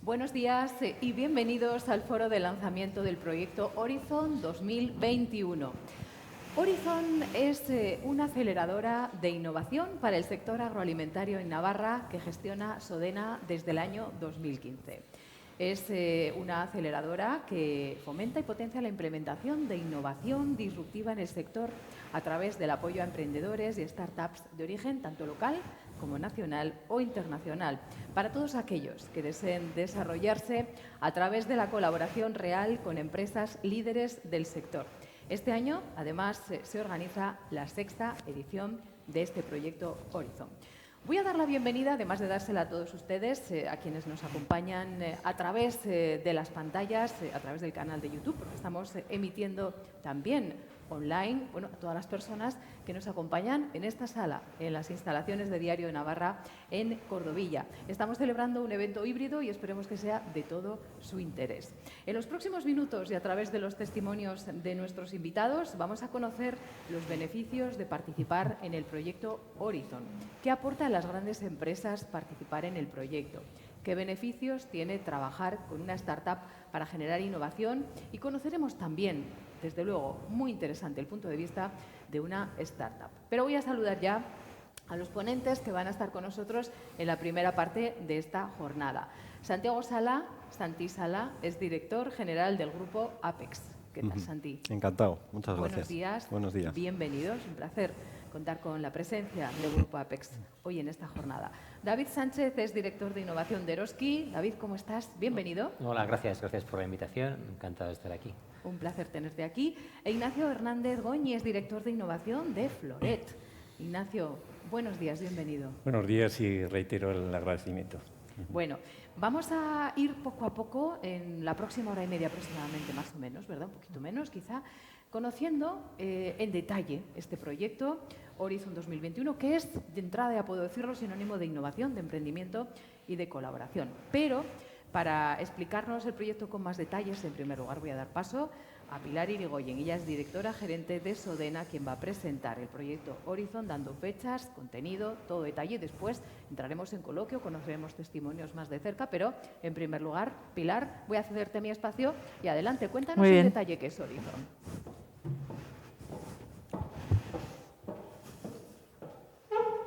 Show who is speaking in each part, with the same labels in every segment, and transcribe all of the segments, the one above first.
Speaker 1: Buenos días y bienvenidos al foro de lanzamiento del proyecto Horizon 2021. Horizon es una aceleradora de innovación para el sector agroalimentario en Navarra que gestiona Sodena desde el año 2015. Es una aceleradora que fomenta y potencia la implementación de innovación disruptiva en el sector a través del apoyo a emprendedores y startups de origen tanto local como nacional o internacional, para todos aquellos que deseen desarrollarse a través de la colaboración real con empresas líderes del sector. Este año, además, se organiza la 6ª edición de este proyecto Horizon. Voy a dar la bienvenida, además de dársela a todos ustedes, a quienes nos acompañan a través de las pantallas, a través del canal de YouTube, porque estamos emitiendo también online, bueno, a todas las personas que nos acompañan en esta sala, en las instalaciones de Diario de Navarra, en Cordovilla. Estamos celebrando un evento híbrido y esperemos que sea de todo su interés. En los próximos minutos y a través de los testimonios de nuestros invitados vamos a conocer los beneficios de participar en el proyecto Horizon. ¿Qué aporta a las grandes empresas participar en el proyecto? ¿Qué beneficios tiene trabajar con una startup para generar innovación? Y conoceremos también, desde luego, muy interesante el punto de vista de una startup. Pero voy a saludar ya a los ponentes que van a estar con nosotros en la primera parte de esta jornada. Santiago Sala, Santi Sala, es director general del grupo Apex. ¿Qué tal, Santi?
Speaker 2: Encantado, muchas gracias.
Speaker 1: Buenos días.
Speaker 2: Buenos días.
Speaker 1: Bienvenidos, un placer contar con la presencia del Grupo Apex hoy en esta jornada. David Sánchez es director de innovación de Eroski. David, ¿cómo estás? Bienvenido.
Speaker 3: Hola, gracias por la invitación. Encantado de estar aquí.
Speaker 1: Un placer tenerte aquí. E Ignacio Hernández Goñi es director de innovación de Floret. Ignacio, buenos días, bienvenido.
Speaker 4: Buenos días y reitero el agradecimiento.
Speaker 1: Bueno, vamos a ir poco a poco, en la próxima hora y media aproximadamente, más o menos, ¿verdad? Un poquito menos, quizá, conociendo en detalle este proyecto Horizon 2021, que es, de entrada, ya puedo decirlo, sinónimo de innovación, de emprendimiento y de colaboración. Pero, para explicarnos el proyecto con más detalles, en primer lugar voy a dar paso a Pilar Irigoyen. Ella es directora gerente de Sodena, quien va a presentar el proyecto Horizon, dando fechas, contenido, todo detalle. Después entraremos en coloquio, conoceremos testimonios más de cerca, pero en primer lugar, Pilar, voy a cederte mi espacio y adelante, cuéntanos en detalle qué es Horizon.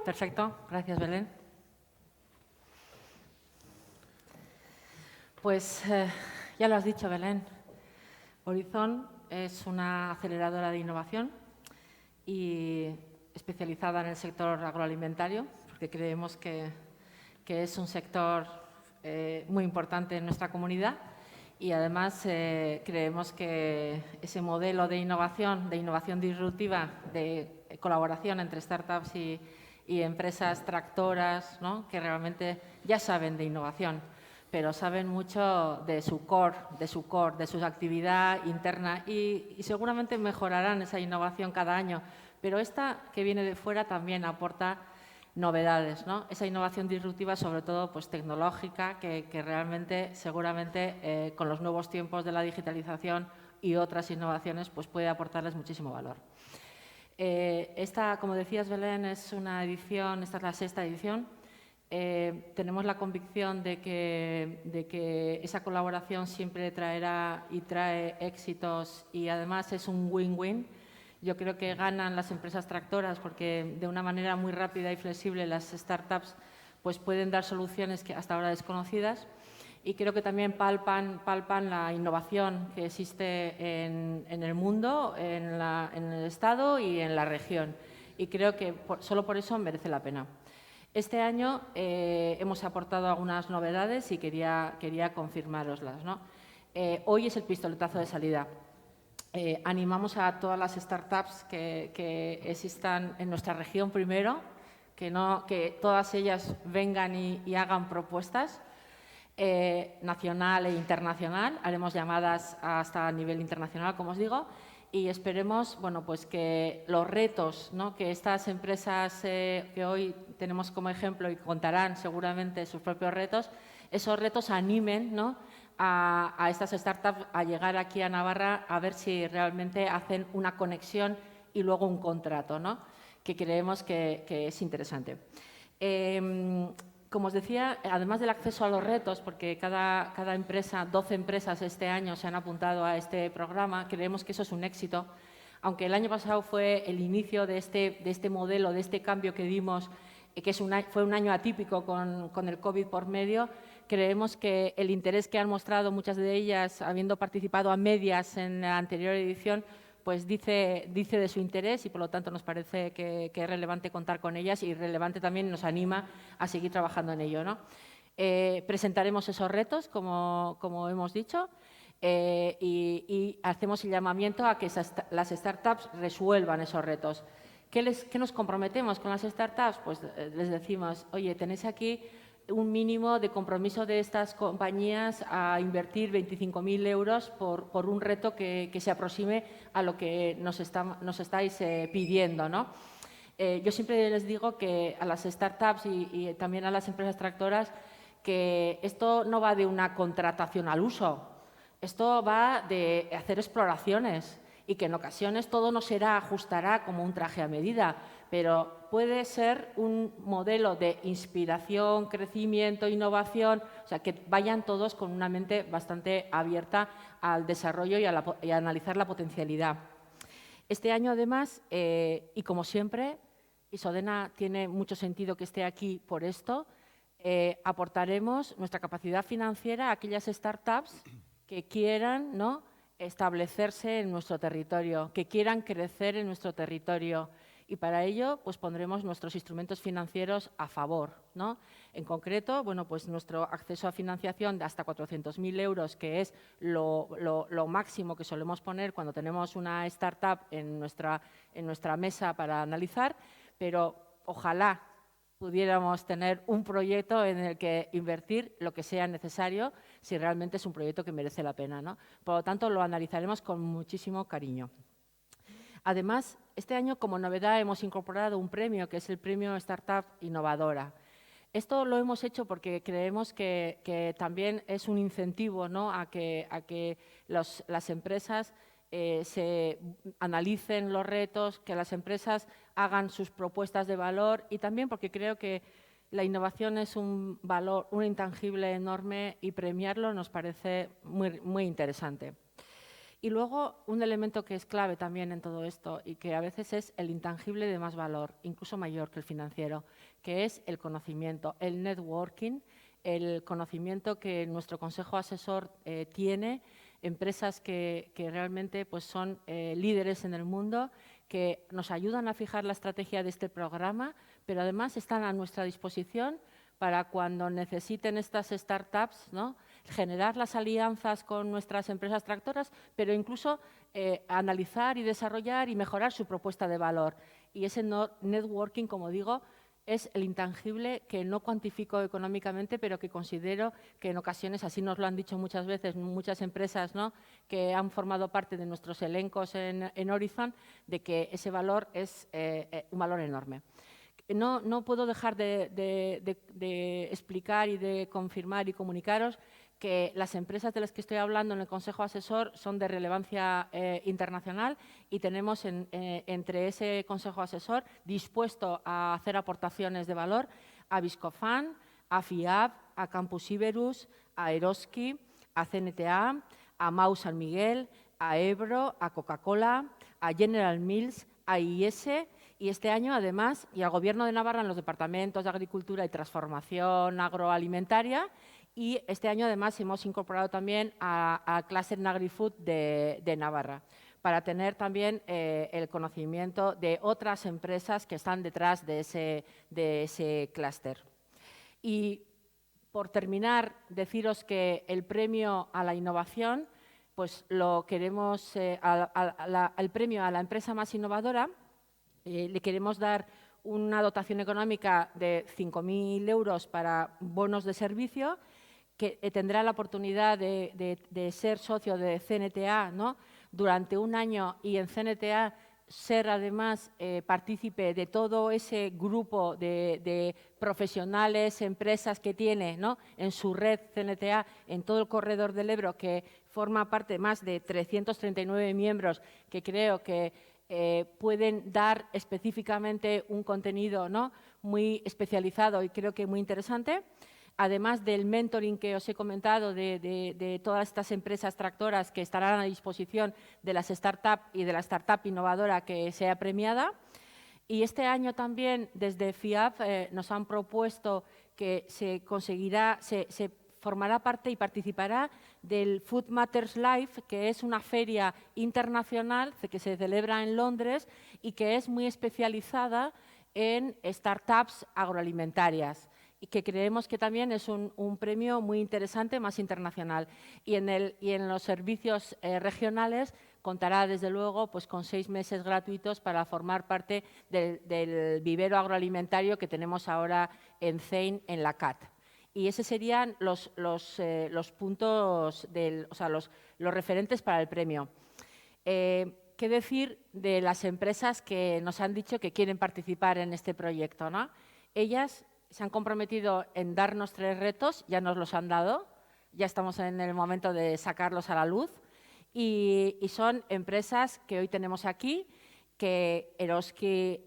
Speaker 5: Perfecto, gracias, Belén. Pues ya lo has dicho, Belén. Horizon es una aceleradora de innovación y especializada en el sector agroalimentario, porque creemos que es un sector muy importante en nuestra comunidad y además creemos que ese modelo de innovación disruptiva, de colaboración entre startups y empresas tractoras, ¿no?, que realmente ya saben de innovación, pero saben mucho de su core, de su actividad interna y seguramente mejorarán esa innovación cada año. Pero esta que viene de fuera también aporta novedades, ¿no? Esa innovación disruptiva, sobre todo pues, tecnológica, que realmente, seguramente, con los nuevos tiempos de la digitalización y otras innovaciones, pues puede aportarles muchísimo valor. Esta, como decías, Belén, es una edición, esta es la 6ª edición. Tenemos la convicción de que esa colaboración siempre traerá y trae éxitos y además es un win-win. Yo creo que ganan las empresas tractoras porque de una manera muy rápida y flexible las startups pues pueden dar soluciones que hasta ahora desconocidas y creo que también palpan la innovación que existe en el mundo, en el Estado y en la región. Y creo que solo por eso merece la pena. Este año hemos aportado algunas novedades y quería confirmároslas, ¿no? Hoy es el pistoletazo de salida. Animamos a todas las startups que existan en nuestra región primero, que todas ellas vengan y hagan propuestas nacional e internacional. Haremos llamadas hasta a nivel internacional, como os digo, y esperemos pues que los retos, ¿no?, que estas empresas que hoy tenemos como ejemplo y contarán seguramente sus propios retos, esos retos animen, ¿no?, a estas startups a llegar aquí a Navarra a ver si realmente hacen una conexión y luego un contrato, ¿no?, que creemos que es interesante. como os decía, además del acceso a los retos, porque cada empresa, 12 empresas este año se han apuntado a este programa, creemos que eso es un éxito. Aunque el año pasado fue el inicio de este modelo, de este cambio que dimos, que fue un año atípico con el COVID por medio, creemos que el interés que han mostrado muchas de ellas, habiendo participado a medias en la anterior edición, pues dice de su interés y, por lo tanto, nos parece que es relevante contar con ellas y relevante también nos anima a seguir trabajando en ello, ¿no? Presentaremos esos retos, como hemos dicho, y hacemos el llamamiento a que las startups resuelvan esos retos. ¿Qué nos comprometemos con las startups? Pues les decimos, oye, tenéis aquí un mínimo de compromiso de estas compañías a invertir 25.000 euros por un reto que se aproxime a lo que nos estáis pidiendo, ¿no? Yo siempre les digo que a las startups y también a las empresas tractoras que esto no va de una contratación al uso, esto va de hacer exploraciones y que en ocasiones todo no ajustará como un traje a medida, pero puede ser un modelo de inspiración, crecimiento, innovación, o sea, que vayan todos con una mente bastante abierta al desarrollo y a analizar la potencialidad. Este año, además, y como siempre, Isodena tiene mucho sentido que esté aquí por esto, aportaremos nuestra capacidad financiera a aquellas startups que quieran, ¿no?, establecerse en nuestro territorio, que quieran crecer en nuestro territorio. Y para ello, pues pondremos nuestros instrumentos financieros a favor, ¿no? En concreto, bueno, pues nuestro acceso a financiación de hasta 400.000 euros, que es lo máximo que solemos poner cuando tenemos una startup en nuestra mesa para analizar, pero ojalá pudiéramos tener un proyecto en el que invertir lo que sea necesario si realmente es un proyecto que merece la pena, ¿no? Por lo tanto, lo analizaremos con muchísimo cariño. Además, este año, como novedad, hemos incorporado un premio, que es el Premio Startup Innovadora. Esto lo hemos hecho porque creemos que también es un incentivo, ¿no?, a que las empresas se analicen los retos, que las empresas hagan sus propuestas de valor y también porque creo que la innovación es un valor, un intangible enorme y premiarlo nos parece muy, muy interesante. Y luego un elemento que es clave también en todo esto y que a veces es el intangible de más valor, incluso mayor que el financiero, que es el conocimiento, el networking, el conocimiento que nuestro consejo asesor tiene, empresas que realmente pues, son líderes en el mundo, que nos ayudan a fijar la estrategia de este programa, pero además están a nuestra disposición para cuando necesiten estas startups, ¿no?, generar las alianzas con nuestras empresas tractoras, pero incluso analizar y desarrollar y mejorar su propuesta de valor. Y ese networking, como digo, es el intangible que no cuantifico económicamente, pero que considero que en ocasiones, así nos lo han dicho muchas veces, muchas empresas, ¿no?, que han formado parte de nuestros elencos en Horizon, de que ese valor es un valor enorme. No puedo dejar de explicar y de confirmar y comunicaros que las empresas de las que estoy hablando en el Consejo Asesor son de relevancia internacional y tenemos entre ese Consejo Asesor dispuesto a hacer aportaciones de valor a Viscofan, a FIAB, a Campus Iberus, a Eroski, a CNTA, a Mau San Miguel, a Ebro, a Coca-Cola, a General Mills, a IES y este año, además, y al Gobierno de Navarra en los departamentos de Agricultura y Transformación Agroalimentaria. Y este año, además, hemos incorporado también a Cluster Agri-Food de Navarra para tener también el conocimiento de otras empresas que están detrás de ese clúster. Y, por terminar, deciros que el premio a la innovación, pues lo queremos, el premio a la empresa más innovadora, le queremos dar una dotación económica de 5.000 euros para bonos de servicio, que tendrá la oportunidad de ser socio de CNTA, ¿no?, durante un año y en CNTA ser además partícipe de todo ese grupo de profesionales, empresas que tiene, ¿no?, en su red CNTA, en todo el corredor del Ebro, que forma parte más de 339 miembros, que creo que pueden dar específicamente un contenido, ¿no?, muy especializado y creo que muy interesante. Además del mentoring que os he comentado de todas estas empresas tractoras que estarán a disposición de las startups y de la startup innovadora que sea premiada. Y este año también desde FIAP nos han propuesto que se formará parte y participará del Food Matters Live, que es una feria internacional que se celebra en Londres y que es muy especializada en startups agroalimentarias, y que creemos que también es un premio muy interesante, más internacional. Y en los servicios regionales contará, desde luego, pues, con 6 meses gratuitos para formar parte del vivero agroalimentario que tenemos ahora en CEIN, en la CAT. Y esos serían los puntos, los referentes para el premio. ¿Qué decir de las empresas que nos han dicho que quieren participar en este proyecto, ¿no? Ellas se han comprometido en darnos 3 retos, ya nos los han dado, ya estamos en el momento de sacarlos a la luz, y son empresas que hoy tenemos aquí, que Eroski,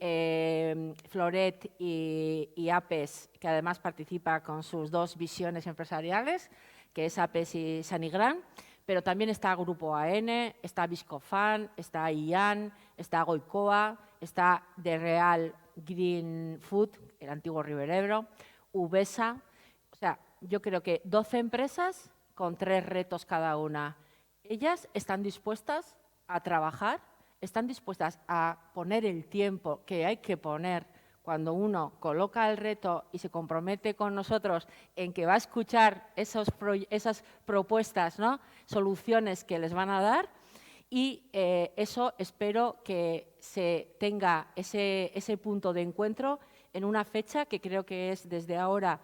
Speaker 5: Floret y APES, que además participa con sus 2 visiones empresariales, que es APES y Sanigran, pero también está Grupo AN, está Viscofan, está IAN, está Goicoa, está The Real Green Food, el antiguo River Ebro, Uvesa. O sea, yo creo que 12 empresas con 3 retos cada una. Ellas están dispuestas a trabajar, están dispuestas a poner el tiempo que hay que poner cuando uno coloca el reto y se compromete con nosotros en que va a escuchar esas propuestas, ¿no?, soluciones que les van a dar. Y eso espero que se tenga ese punto de encuentro en una fecha que creo que es desde ahora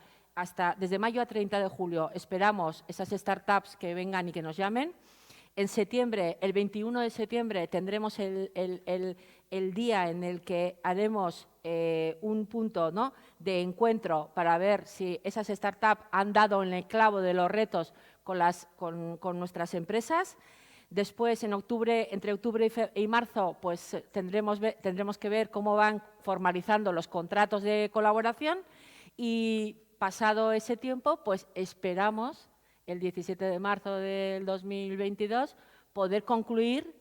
Speaker 5: desde mayo a 30 de julio. Esperamos esas startups que vengan y que nos llamen. En septiembre, el 21 de septiembre, tendremos el día en el que haremos un punto, ¿no?, de encuentro para ver si esas startups han dado en el clavo de los retos con nuestras empresas. Después, entre octubre y marzo, pues tendremos que ver cómo van formalizando los contratos de colaboración, y pasado ese tiempo, pues esperamos el 17 de marzo del 2022 poder concluir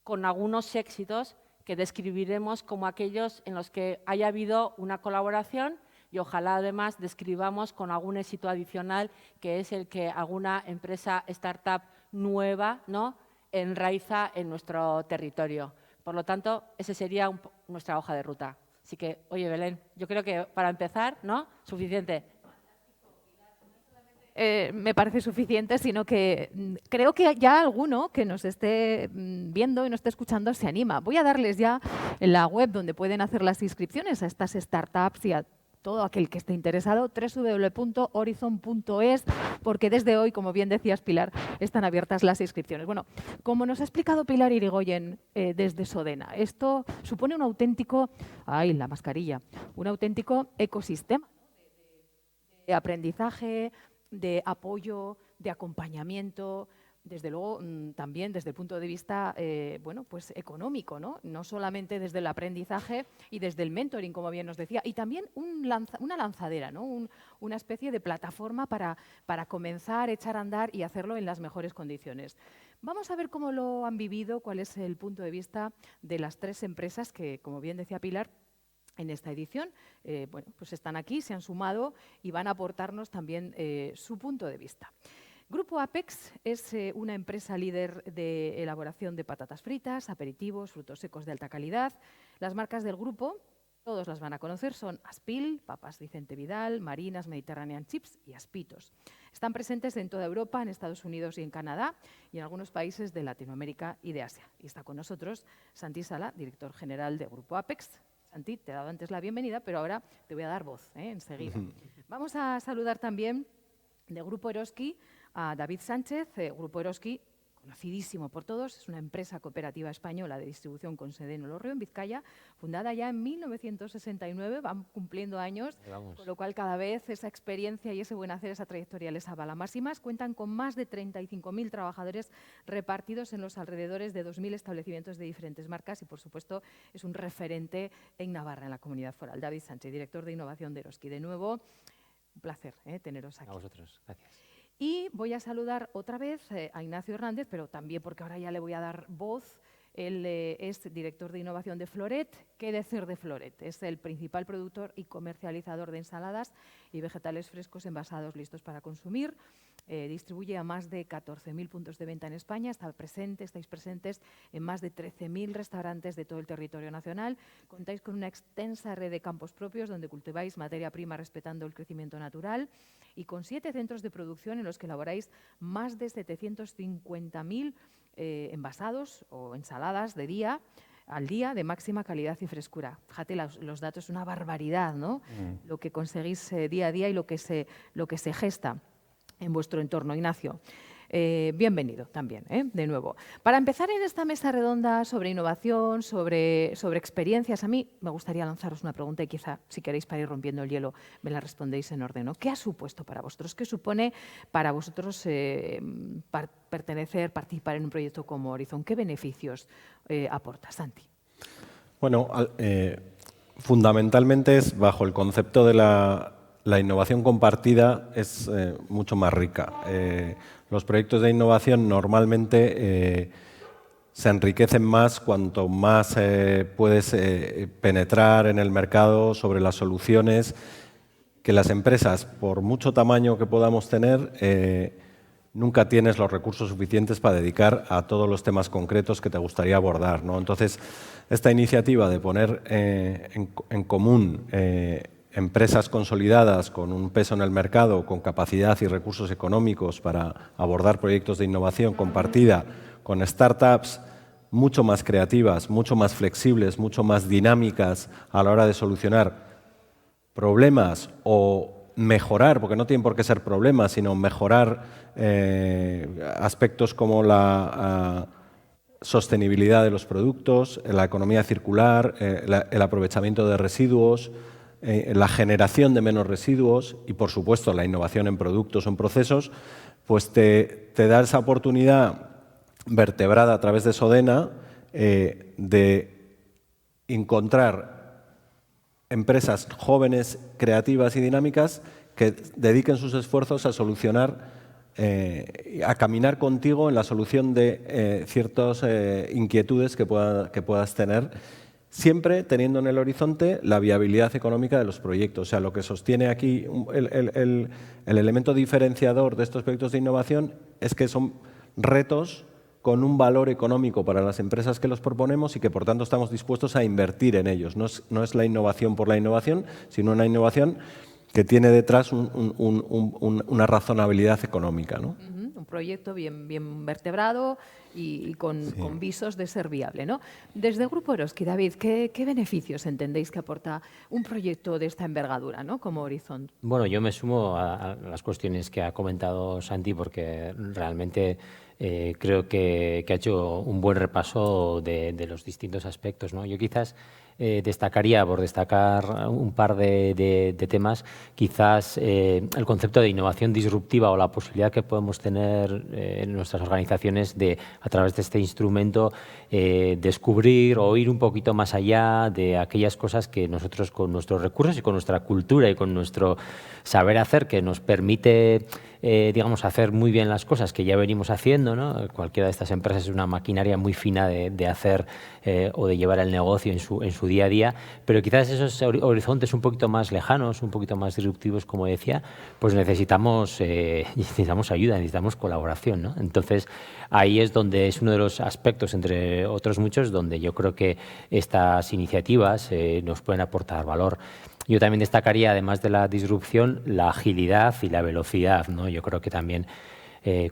Speaker 5: con algunos éxitos que describiremos como aquellos en los que haya habido una colaboración, y ojalá además describamos con algún éxito adicional, que es el que alguna empresa startup nueva, ¿no?, enraiza en nuestro territorio. Por lo tanto, esa sería nuestra hoja de ruta. Así que, oye, Belén, yo creo que para empezar, ¿no?, suficiente.
Speaker 1: Me parece suficiente, sino que creo que ya alguno que nos esté viendo y nos esté escuchando se anima. Voy a darles ya la web donde pueden hacer las inscripciones a estas startups y a todo aquel que esté interesado, www.horizon.es, porque desde hoy, como bien decías, Pilar, están abiertas las inscripciones. Bueno, como nos ha explicado Pilar Irigoyen desde Sodena, esto supone un auténtico, la mascarilla, un auténtico ecosistema de aprendizaje, de apoyo, de acompañamiento, desde luego también desde el punto de vista pues económico, ¿no? No solamente desde el aprendizaje y desde el mentoring, como bien nos decía, y también una lanzadera, ¿no? Una especie de plataforma para comenzar, echar a andar y hacerlo en las mejores condiciones. Vamos a ver cómo lo han vivido, cuál es el punto de vista de las 3 empresas que, como bien decía Pilar, en esta edición, pues están aquí, se han sumado y van a aportarnos también su punto de vista. Grupo Apex es una empresa líder de elaboración de patatas fritas, aperitivos, frutos secos de alta calidad. Las marcas del grupo, todos las van a conocer, son Aspil, Papas Vicente Vidal, Marinas, Mediterranean Chips y Aspitos. Están presentes en toda Europa, en Estados Unidos y en Canadá, y en algunos países de Latinoamérica y de Asia. Y está con nosotros Santi Sala, director general de Grupo Apex. Santi, te he dado antes la bienvenida, pero ahora te voy a dar voz enseguida. Vamos a saludar también de Grupo Eroski a David Sánchez. Grupo Eroski, conocidísimo por todos, es una empresa cooperativa española de distribución con sede en Olorrio, en Vizcaya, fundada ya en 1969, van cumpliendo años, con lo cual cada vez esa experiencia y ese buen hacer, esa trayectoria les avala más y más. Cuentan con más de 35.000 trabajadores repartidos en los alrededores de 2.000 establecimientos de diferentes marcas y, por supuesto, es un referente en Navarra, en la comunidad foral. David Sánchez, director de innovación de Eroski. De nuevo, un placer teneros aquí.
Speaker 3: A vosotros, gracias.
Speaker 1: Y voy a saludar otra vez a Ignacio Hernández, pero también porque ahora ya le voy a dar voz. Él es director de innovación de Floret. ¿Qué decir de Floret? Es el principal productor y comercializador de ensaladas y vegetales frescos envasados listos para consumir. Distribuye a más de 14.000 puntos de venta en España. Estáis presentes en más de 13.000 restaurantes de todo el territorio nacional. Contáis con una extensa red de campos propios donde cultiváis materia prima respetando el crecimiento natural y con 7 centros de producción en los que elaboráis más de 750.000 envasados o ensaladas al día de máxima calidad y frescura. Fíjate, los datos, una barbaridad, ¿no? Lo que conseguís día a día y lo que se gesta en vuestro entorno. Ignacio, bienvenido también, de nuevo. Para empezar en esta mesa redonda sobre innovación, sobre experiencias, a mí me gustaría lanzaros una pregunta y quizá, si queréis, para ir rompiendo el hielo, me la respondéis en orden, ¿no? ¿Qué ha supuesto para vosotros? ¿Qué supone para vosotros participar en un proyecto como Horizon? ¿Qué beneficios aporta? Santi.
Speaker 2: Bueno, fundamentalmente es bajo el concepto de la innovación compartida es mucho más rica. Los proyectos de innovación normalmente se enriquecen más cuanto más puedes penetrar en el mercado sobre las soluciones que las empresas, por mucho tamaño que podamos tener, nunca tienes los recursos suficientes para dedicar a todos los temas concretos que te gustaría abordar, ¿no? Entonces, esta iniciativa de poner en común empresas consolidadas con un peso en el mercado, con capacidad y recursos económicos para abordar proyectos de innovación compartida, con startups mucho más creativas, mucho más flexibles, mucho más dinámicas a la hora de solucionar problemas o mejorar, porque no tienen por qué ser problemas, sino mejorar aspectos como la sostenibilidad de los productos, la economía circular, el aprovechamiento de residuos, la generación de menos residuos y, por supuesto, la innovación en productos o en procesos, pues te da esa oportunidad vertebrada a través de Sodena de encontrar empresas jóvenes, creativas y dinámicas que dediquen sus esfuerzos a solucionar, a caminar contigo en la solución de ciertas inquietudes que puedas tener, siempre teniendo en el horizonte la viabilidad económica de los proyectos. O sea, lo que sostiene aquí el elemento diferenciador de estos proyectos de innovación es que son retos con un valor económico para las empresas que los proponemos y que, por tanto, estamos dispuestos a invertir en ellos. No es la innovación por la innovación, sino una innovación que tiene detrás una razonabilidad económica, ¿no?
Speaker 1: Un proyecto bien vertebrado y con visos de ser viable, ¿no? Desde Grupo Eroski, David, ¿qué beneficios entendéis que aporta un proyecto de esta envergadura, ¿no?, como Horizon?
Speaker 3: Bueno, yo me sumo a las cuestiones que ha comentado Santi, porque realmente creo que ha hecho un buen repaso de los distintos aspectos, ¿no? Yo quizás destacaría, por destacar un par de temas, quizás el concepto de innovación disruptiva o la posibilidad que podemos tener en nuestras organizaciones de, a través de este instrumento, descubrir o ir un poquito más allá de aquellas cosas que nosotros, con nuestros recursos y con nuestra cultura y con nuestro saber hacer, que nos permite digamos, hacer muy bien las cosas que ya venimos haciendo, ¿no? Cualquiera de estas empresas es una maquinaria muy fina de hacer o de llevar el negocio en su día a día, pero quizás esos horizontes un poquito más lejanos, un poquito más disruptivos, como decía, pues necesitamos ayuda, necesitamos colaboración, ¿no? Entonces, ahí es donde es uno de los aspectos, entre otros muchos, donde yo creo que estas iniciativas nos pueden aportar valor. Yo también destacaría, además de la disrupción, la agilidad y la velocidad, ¿no? Yo creo que también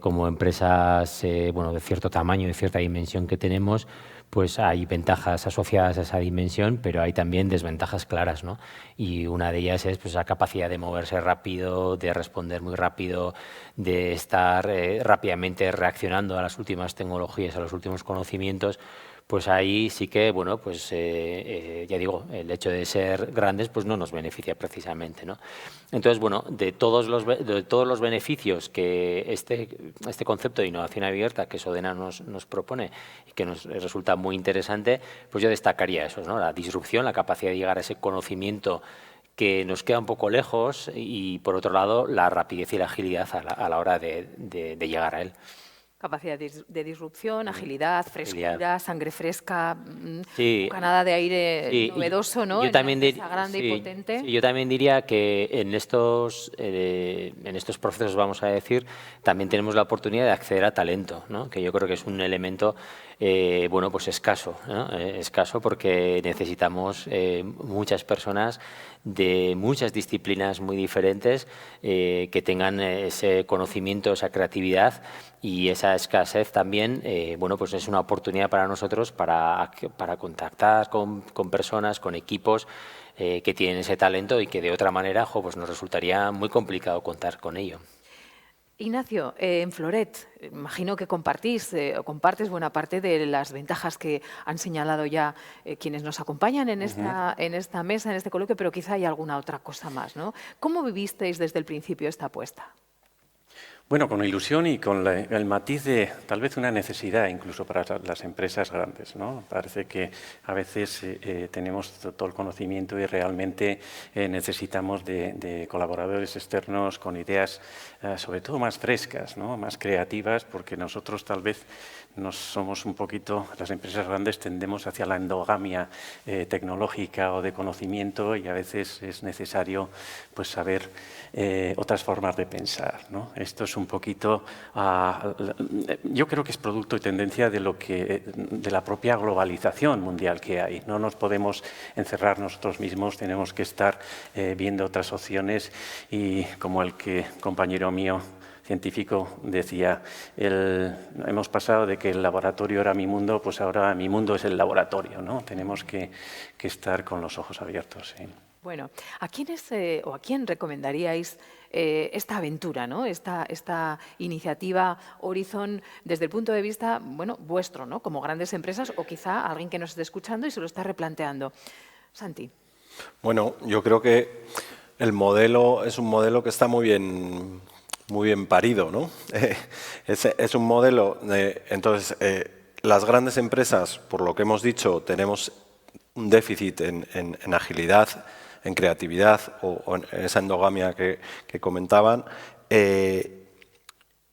Speaker 3: como empresas bueno, de cierto tamaño, de cierta dimensión que tenemos, pues hay ventajas asociadas a esa dimensión, pero hay también desventajas claras, ¿no? Y una de ellas es pues, la capacidad de moverse rápido, de responder muy rápido, de estar rápidamente reaccionando a las últimas tecnologías, a los últimos conocimientos. Pues ahí sí que, bueno, pues ya digo, el hecho de ser grandes pues no nos beneficia precisamente, ¿no? Entonces, bueno, de todos los beneficios que este concepto de innovación abierta que Sodena nos propone y que nos resulta muy interesante, pues yo destacaría eso, ¿no? La disrupción, la capacidad de llegar a ese conocimiento que nos queda un poco lejos y, por otro lado, la rapidez y la agilidad a la hora de llegar a él.
Speaker 1: Capacidad de disrupción, agilidad, frescura, sangre fresca,
Speaker 3: sí,
Speaker 1: bocanada de aire novedoso, ¿no?
Speaker 3: Yo también
Speaker 1: grande y potente.
Speaker 3: Sí, yo también diría que en estos procesos, vamos a decir, también tenemos la oportunidad de acceder a talento, ¿no? Que yo creo que es un elemento bueno, pues escaso, ¿no? Escaso porque necesitamos muchas personas de muchas disciplinas muy diferentes que tengan ese conocimiento, esa creatividad y esa escasez también, bueno, pues es una oportunidad para nosotros para contactar con personas, con equipos que tienen ese talento y que de otra manera pues nos resultaría muy complicado contar con ello.
Speaker 1: Ignacio, en Floret, imagino que compartes buena parte de las ventajas que han señalado ya quienes nos acompañan en esta mesa, en este coloquio, pero quizá hay alguna otra cosa más, ¿no? ¿Cómo vivisteis desde el principio esta apuesta?
Speaker 4: Bueno, con ilusión y con el matiz de tal vez una necesidad incluso para las empresas grandes, ¿no? Parece que a veces tenemos todo el conocimiento y realmente necesitamos de colaboradores externos con ideas sobre todo más frescas, ¿no? Más creativas, porque nosotros tal vez somos un poquito, las empresas grandes tendemos hacia la endogamia tecnológica o de conocimiento y a veces es necesario pues saber otras formas de pensar, ¿no? Esto es un poquito, yo creo que es producto y tendencia de la propia globalización mundial que hay. No nos podemos encerrar nosotros mismos, tenemos que estar viendo otras opciones y como compañero mío científico decía, hemos pasado de que el laboratorio era mi mundo, pues ahora mi mundo es el laboratorio, ¿no? Tenemos que estar con los ojos abiertos. ¿Sí?
Speaker 1: Bueno, ¿a quién recomendaríais esta aventura, ¿no? esta iniciativa Horizon desde el punto de vista vuestro, ¿no? Como grandes empresas o quizá alguien que nos esté escuchando y se lo está replanteando? Santi.
Speaker 2: Bueno, yo creo que el modelo es un modelo que está muy bien parido, ¿no? Es un modelo, entonces, las grandes empresas, por lo que hemos dicho, tenemos un déficit en agilidad, en creatividad o en esa endogamia que comentaban,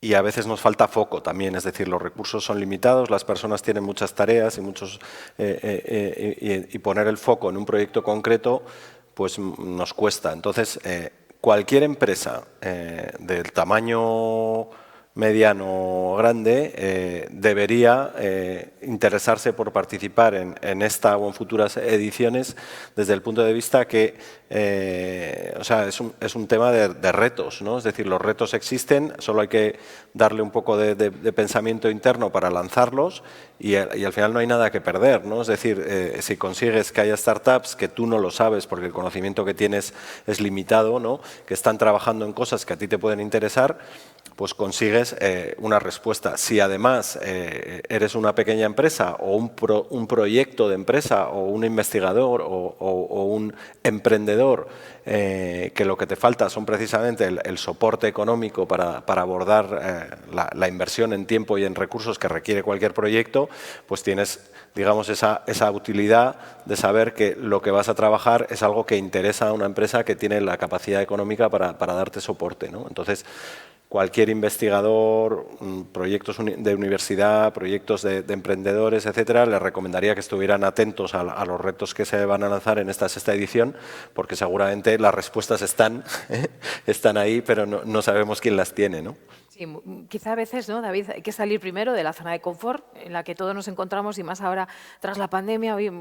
Speaker 2: y a veces nos falta foco también, es decir, los recursos son limitados, las personas tienen muchas tareas y poner el foco en un proyecto concreto pues nos cuesta. Entonces, cualquier empresa del tamaño mediano o grande debería interesarse por participar en esta o en futuras ediciones desde el punto de vista que o sea, es un tema de retos, ¿no? Es decir, los retos existen, solo hay que darle un poco de pensamiento interno para lanzarlos y al final no hay nada que perder, ¿no? Es decir, si consigues que haya startups que tú no lo sabes porque el conocimiento que tienes es limitado, ¿no? Que están trabajando en cosas que a ti te pueden interesar, pues consigues una respuesta. Si además eres una pequeña empresa o un proyecto de empresa o un investigador o un emprendedor que lo que te falta son precisamente el soporte económico para abordar la inversión en tiempo y en recursos que requiere cualquier proyecto, pues tienes, digamos, esa utilidad de saber que lo que vas a trabajar es algo que interesa a una empresa que tiene la capacidad económica para darte soporte, ¿no? Entonces, cualquier investigador, proyectos de universidad, proyectos de emprendedores, etcétera, les recomendaría que estuvieran atentos a los retos que se van a lanzar en esta sexta edición, porque seguramente las respuestas están ahí, pero no sabemos quién las tiene, ¿no?
Speaker 1: Sí, Sí, quizá a veces, ¿no, David? Hay que salir primero de la zona de confort en la que todos nos encontramos y más ahora tras la pandemia. Hoy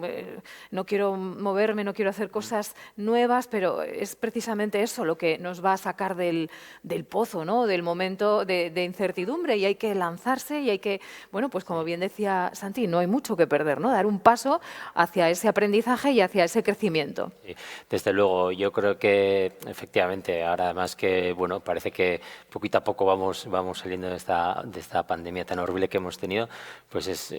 Speaker 1: no quiero moverme, no quiero hacer cosas nuevas, pero es precisamente eso lo que nos va a sacar del pozo, ¿no? Del momento de incertidumbre, y hay que lanzarse y hay que, bueno, pues como bien decía Santi, no hay mucho que perder, ¿no? Dar un paso hacia ese aprendizaje y hacia ese crecimiento.
Speaker 3: Sí, desde luego, yo creo que efectivamente ahora además que, bueno, parece que poquito a poco vamos saliendo de esta pandemia tan horrible que hemos tenido, pues es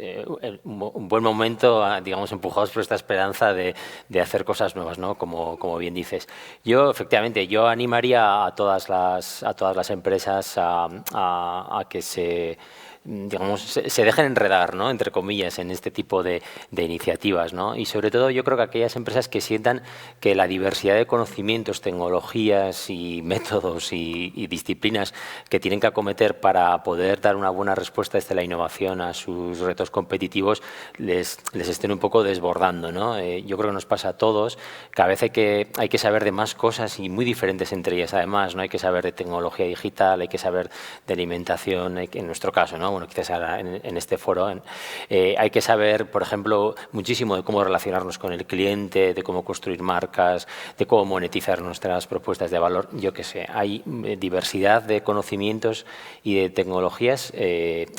Speaker 3: un buen momento, digamos, empujados por esta esperanza de hacer cosas nuevas, ¿no? Como bien dices. Yo, efectivamente, yo animaría a todas las empresas a que digamos, se dejen enredar, ¿no?, entre comillas, en este tipo de iniciativas, ¿no? Y sobre todo yo creo que aquellas empresas que sientan que la diversidad de conocimientos, tecnologías y métodos y disciplinas que tienen que acometer para poder dar una buena respuesta desde la innovación a sus retos competitivos les estén un poco desbordando, ¿no? Yo creo que nos pasa a todos que a veces hay que saber de más cosas y muy diferentes entre ellas además, ¿no? Hay que saber de tecnología digital, hay que saber de alimentación, en nuestro caso, ¿no? Bueno, quizás ahora en este foro hay que saber, por ejemplo, muchísimo de cómo relacionarnos con el cliente, de cómo construir marcas, de cómo monetizar nuestras propuestas de valor. Yo qué sé, hay diversidad de conocimientos y de tecnologías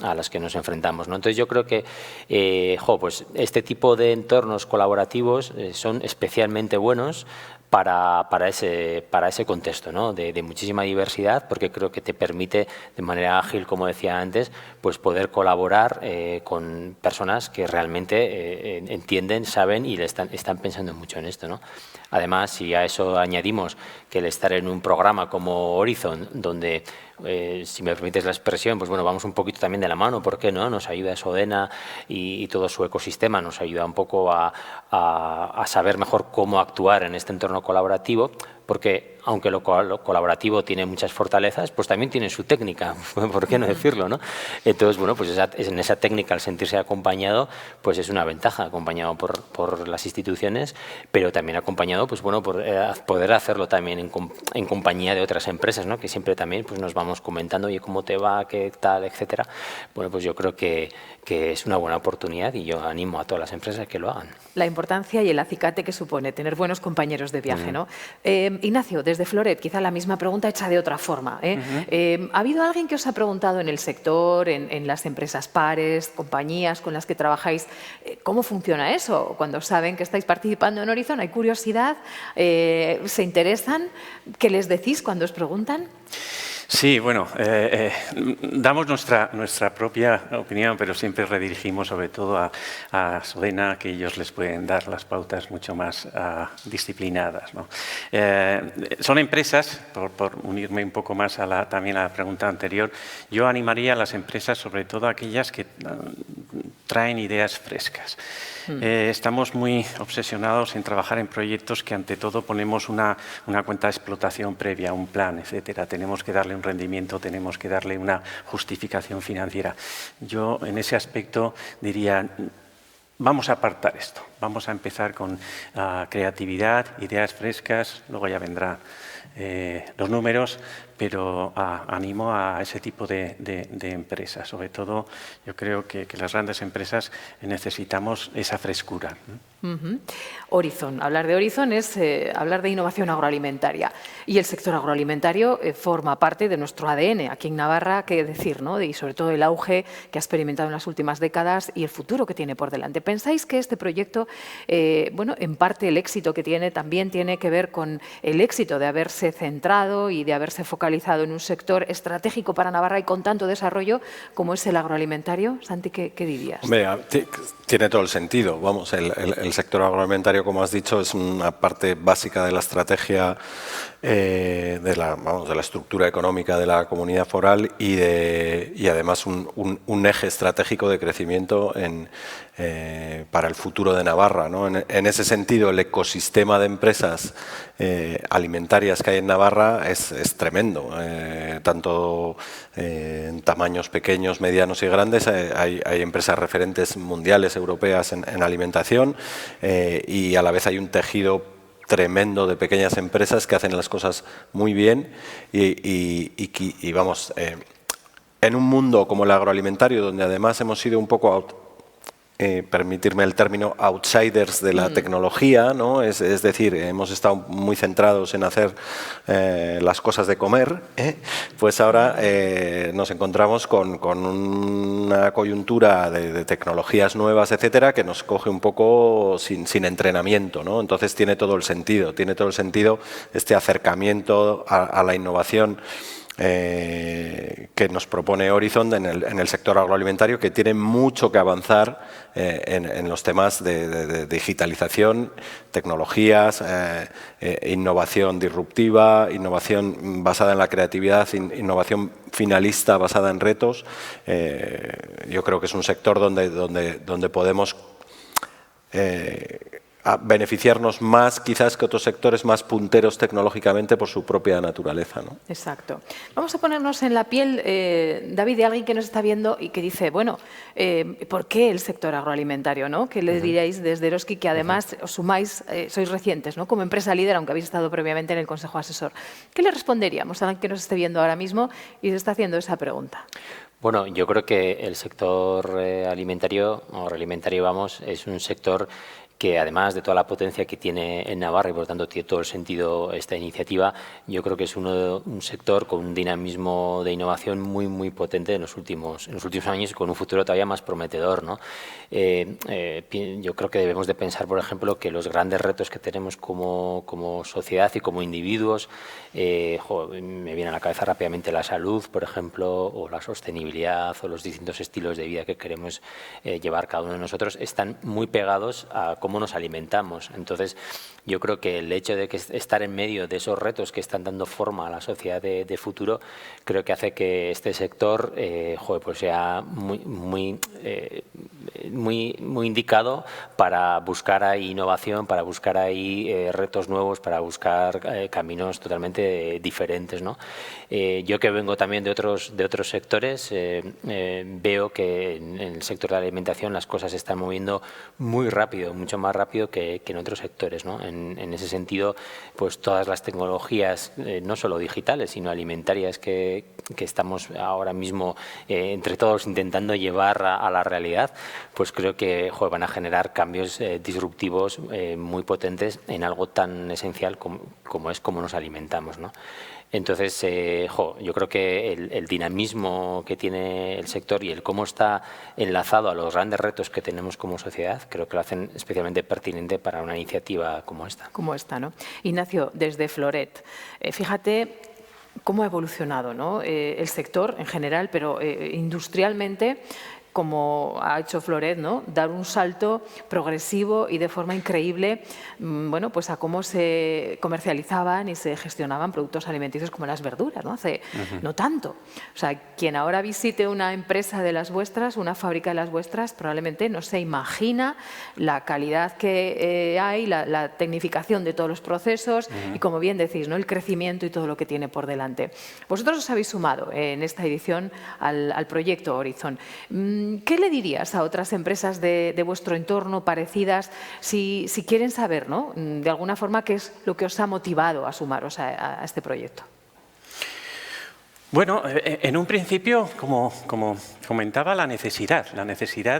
Speaker 3: a las que nos enfrentamos, ¿no? Entonces yo creo que pues este tipo de entornos colaborativos son especialmente buenos para ese contexto, ¿no?, de muchísima diversidad, porque creo que te permite de manera ágil, como decía antes, pues poder colaborar con personas que realmente entienden, saben y están pensando mucho en esto, ¿no? Además, si a eso añadimos que el estar en un programa como Horizon, donde, si me permites la expresión, pues bueno, vamos un poquito también de la mano, ¿por qué no? Nos ayuda Sodena y todo su ecosistema, nos ayuda un poco a saber mejor cómo actuar en este entorno colaborativo, porque aunque lo colaborativo tiene muchas fortalezas, pues también tiene su técnica, ¿por qué no decirlo, no? Entonces, bueno, pues en esa técnica, al sentirse acompañado, pues es una ventaja, acompañado por las instituciones, pero también acompañado, pues bueno, por poder hacerlo también en compañía de otras empresas, ¿no?, que siempre también pues nos vamos comentando, oye, ¿cómo te va?, ¿qué tal?, etcétera. Bueno, pues yo creo que es una buena oportunidad y yo animo a todas las empresas a que lo hagan.
Speaker 1: La importancia y el acicate que supone tener buenos compañeros de viaje, ¿no? Ignacio, desde Floret, quizá la misma pregunta hecha de otra forma, ¿ha habido alguien que os ha preguntado en el sector, en las empresas pares, compañías con las que trabajáis, cómo funciona eso? Cuando saben que estáis participando en Horizon, ¿hay curiosidad? ¿Se interesan? ¿Qué les decís cuando os preguntan?
Speaker 4: Sí, bueno, damos nuestra propia opinión, pero siempre redirigimos sobre todo a Sodena, que ellos les pueden dar las pautas mucho más disciplinadas, ¿no? Son empresas, por unirme un poco más también a la pregunta anterior, yo animaría a las empresas, sobre todo aquellas que traen ideas frescas. Estamos muy obsesionados en trabajar en proyectos que ante todo ponemos una cuenta de explotación previa, un plan, etcétera. Tenemos que darle un rendimiento, tenemos que darle una justificación financiera. Yo en ese aspecto diría, vamos a apartar esto, vamos a empezar con creatividad, ideas frescas, luego ya vendrán los números, pero animo a ese tipo de empresas. Sobre todo, yo creo que las grandes empresas necesitamos esa frescura.
Speaker 1: Horizon. Hablar de Horizon es hablar de innovación agroalimentaria. Y el sector agroalimentario forma parte de nuestro ADN. Aquí en Navarra, qué decir, ¿no? Y sobre todo el auge que ha experimentado en las últimas décadas y el futuro que tiene por delante. ¿Pensáis que este proyecto, bueno, en parte el éxito que tiene también tiene que ver con el éxito de haberse centrado y de haberse focalizado en un sector estratégico para Navarra y con tanto desarrollo como es el agroalimentario? Santi, ¿qué dirías?
Speaker 2: Hombre, tiene todo el sentido. Vamos, el sector agroalimentario, como has dicho, es una parte básica de la estrategia de la estructura económica de la comunidad foral y además un eje estratégico de crecimiento para el futuro de Navarra, ¿no? En ese sentido, el ecosistema de empresas alimentarias que hay en Navarra es tremendo, tanto en tamaños pequeños, medianos y grandes. Hay empresas referentes mundiales, europeas en alimentación, y a la vez hay un tejido tremendo de pequeñas empresas que hacen las cosas muy bien y vamos, en un mundo como el agroalimentario, donde además hemos sido un poco, permitirme el término, outsiders de la tecnología, ¿no? Es decir, hemos estado muy centrados en hacer las cosas de comer, pues ahora nos encontramos con una coyuntura de tecnologías nuevas, etcétera, que nos coge un poco sin entrenamiento, ¿no? Entonces tiene todo el sentido este acercamiento a la innovación que nos propone Horizon en el sector agroalimentario, que tiene mucho que avanzar en los temas de digitalización, tecnologías, innovación disruptiva, innovación basada en la creatividad, innovación finalista basada en retos. Yo creo que es un sector donde podemos a beneficiarnos más quizás que otros sectores más punteros tecnológicamente por su propia naturaleza, ¿no?
Speaker 1: Exacto. Vamos a ponernos en la piel, David, de alguien que nos está viendo y que dice, bueno, ¿por qué el sector agroalimentario, ¿no? ¿Qué le diríais desde Eroski, que además os sumáis, sois recientes, ¿no? Como empresa líder, aunque habéis estado previamente en el Consejo Asesor? ¿Qué le responderíamos a alguien que nos esté viendo ahora mismo y se está haciendo esa pregunta?
Speaker 3: Bueno, yo creo que el sector alimentario, o agroalimentario, vamos, es un sector que además de toda la potencia que tiene en Navarra y por lo tanto tiene todo el sentido esta iniciativa, yo creo que es un sector con un dinamismo de innovación muy potente en los últimos años y con un futuro todavía más prometedor, ¿no? Yo creo que debemos de pensar, por ejemplo, que los grandes retos que tenemos como sociedad y como individuos, me viene a la cabeza rápidamente la salud, por ejemplo, o la sostenibilidad o los distintos estilos de vida que queremos llevar cada uno de nosotros, están muy pegados a cómo nos alimentamos. Entonces, yo creo que el hecho de estar en medio de esos retos que están dando forma a la sociedad de futuro, creo que hace que este sector pues sea muy indicado para buscar ahí innovación, para buscar ahí retos nuevos, para buscar caminos totalmente diferentes, ¿no? Yo que vengo también de otros sectores, veo que en el sector de la alimentación las cosas se están moviendo muy rápido, mucho más rápido que en otros sectores, ¿no? En ese sentido, pues todas las tecnologías, no solo digitales, sino alimentarias que estamos ahora mismo entre todos intentando llevar a la realidad, pues creo que van a generar cambios disruptivos muy potentes en algo tan esencial como es cómo nos alimentamos, ¿no? Entonces, yo creo que el dinamismo que tiene el sector y el cómo está enlazado a los grandes retos que tenemos como sociedad, creo que lo hacen especialmente pertinente para una iniciativa como esta.
Speaker 1: Como esta, ¿no? Ignacio, desde Floret, fíjate cómo ha evolucionado, ¿no? El sector en general, pero industrialmente, como ha hecho Floret, ¿no? Dar un salto progresivo y de forma increíble, bueno, pues a cómo se comercializaban y se gestionaban productos alimenticios como las verduras, ¿no? Hace no tanto. O sea, quien ahora visite una empresa de las vuestras, una fábrica de las vuestras, probablemente no se imagina la calidad que hay, la tecnificación de todos los procesos y, como bien decís, ¿no? El crecimiento y todo lo que tiene por delante. Vosotros os habéis sumado en esta edición al proyecto Horizon. ¿Qué le dirías a otras empresas de vuestro entorno parecidas si quieren saber, ¿no? De alguna forma, qué es lo que os ha motivado a sumaros a este proyecto?
Speaker 4: Bueno, en un principio, como comentaba, la necesidad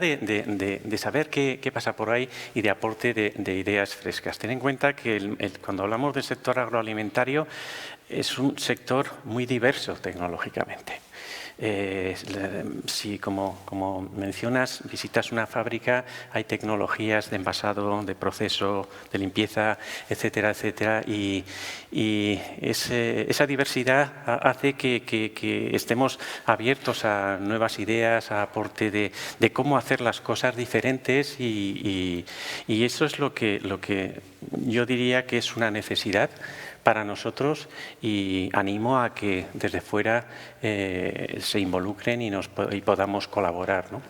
Speaker 4: de saber qué pasa por ahí y de aporte de ideas frescas. Ten en cuenta que cuando hablamos del sector agroalimentario es un sector muy diverso tecnológicamente. Si, como mencionas, visitas una fábrica, hay tecnologías de envasado, de proceso, de limpieza, etcétera, etcétera, y esa diversidad hace que estemos abiertos a nuevas ideas, a aporte de cómo hacer las cosas diferentes y eso es lo que yo diría que es una necesidad para nosotros y animo a que desde fuera se involucren y podamos colaborar, ¿no?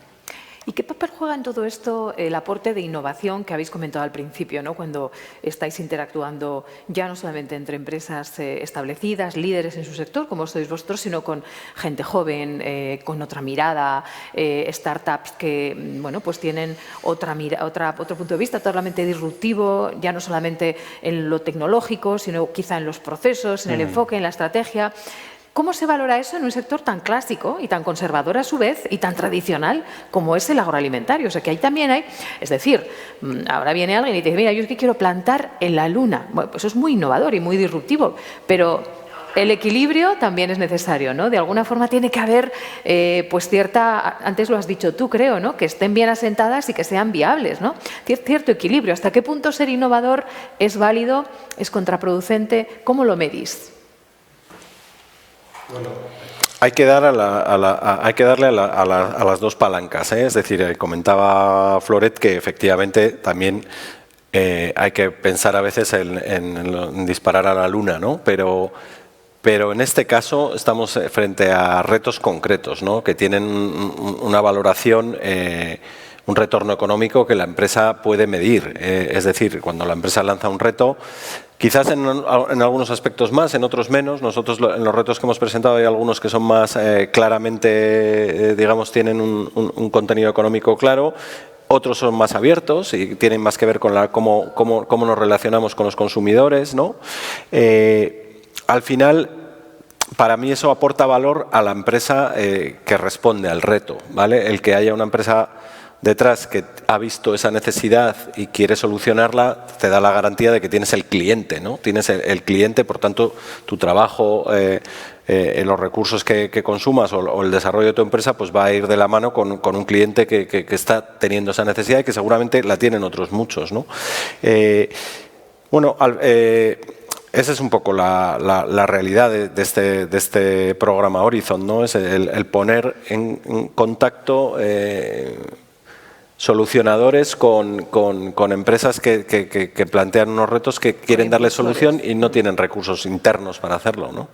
Speaker 1: ¿Y qué papel juega en todo esto el aporte de innovación que habéis comentado al principio, ¿no? Cuando estáis interactuando ya no solamente entre empresas establecidas, líderes en su sector, como sois vosotros, sino con gente joven, con otra mirada, startups que bueno, pues tienen otro punto de vista totalmente disruptivo, ya no solamente en lo tecnológico, sino quizá en los procesos, en el enfoque, en la estrategia? ¿Cómo se valora eso en un sector tan clásico y tan conservador a su vez y tan tradicional como es el agroalimentario? O sea, que ahí también hay, es decir, ahora viene alguien y te dice, mira, yo es que quiero plantar en la luna. Bueno, pues eso es muy innovador y muy disruptivo, pero el equilibrio también es necesario, ¿no? De alguna forma tiene que haber, pues cierta, antes lo has dicho tú, creo, ¿no? Que estén bien asentadas y que sean viables, ¿no? Cierto equilibrio. ¿Hasta qué punto ser innovador es válido, es contraproducente? ¿Cómo lo medís?
Speaker 2: Bueno, hay que darle a las dos palancas, ¿eh? Es decir, comentaba Floret que efectivamente también hay que pensar a veces en disparar a la luna, ¿no? Pero en este caso estamos frente a retos concretos, ¿no? Que tienen una valoración, un retorno económico que la empresa puede medir. Es decir, cuando la empresa lanza un reto, quizás en algunos aspectos más, en otros menos. Nosotros en los retos que hemos presentado hay algunos que son más claramente, digamos, tienen un contenido económico claro. Otros son más abiertos y tienen más que ver con cómo nos relacionamos con los consumidores, ¿no? Al final, para mí eso aporta valor a la empresa que responde al reto, ¿vale? El que haya una empresa detrás que ha visto esa necesidad y quiere solucionarla, te da la garantía de que tienes el cliente, ¿no? Tienes el cliente, por tanto, tu trabajo, los recursos que consumas o el desarrollo de tu empresa, pues va a ir de la mano con un cliente que está teniendo esa necesidad y que seguramente la tienen otros muchos, ¿no? Esa es un poco la realidad de este programa Horizon, ¿no? Es el poner en contacto solucionadores con empresas que plantean unos retos que quieren darle solución y no tienen recursos internos para hacerlo, ¿no?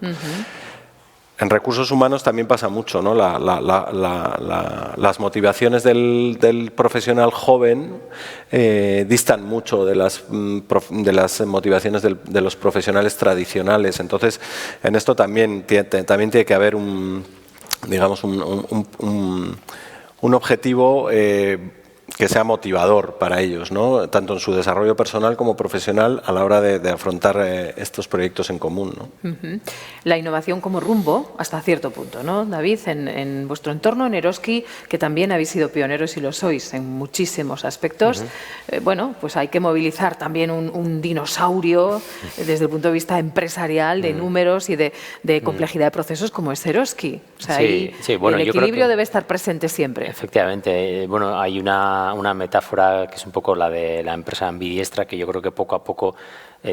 Speaker 2: En recursos humanos también pasa mucho, ¿no? Las motivaciones del profesional joven distan mucho de las motivaciones de los profesionales tradicionales. Entonces, en esto también tiene que haber un objetivo que sea motivador para ellos, ¿no? Tanto en su desarrollo personal como profesional a la hora de afrontar estos proyectos en común, ¿no?
Speaker 1: La innovación como rumbo hasta cierto punto, ¿no, David? En vuestro entorno, en Eroski, que también habéis sido pioneros y lo sois en muchísimos aspectos, bueno, pues hay que movilizar también un dinosaurio desde el punto de vista empresarial, de números y de complejidad de procesos como es Eroski. O sea, bueno, el equilibrio debe estar presente siempre.
Speaker 3: Efectivamente. Bueno, hay una metáfora que es un poco la de la empresa ambidiestra, que yo creo que poco a poco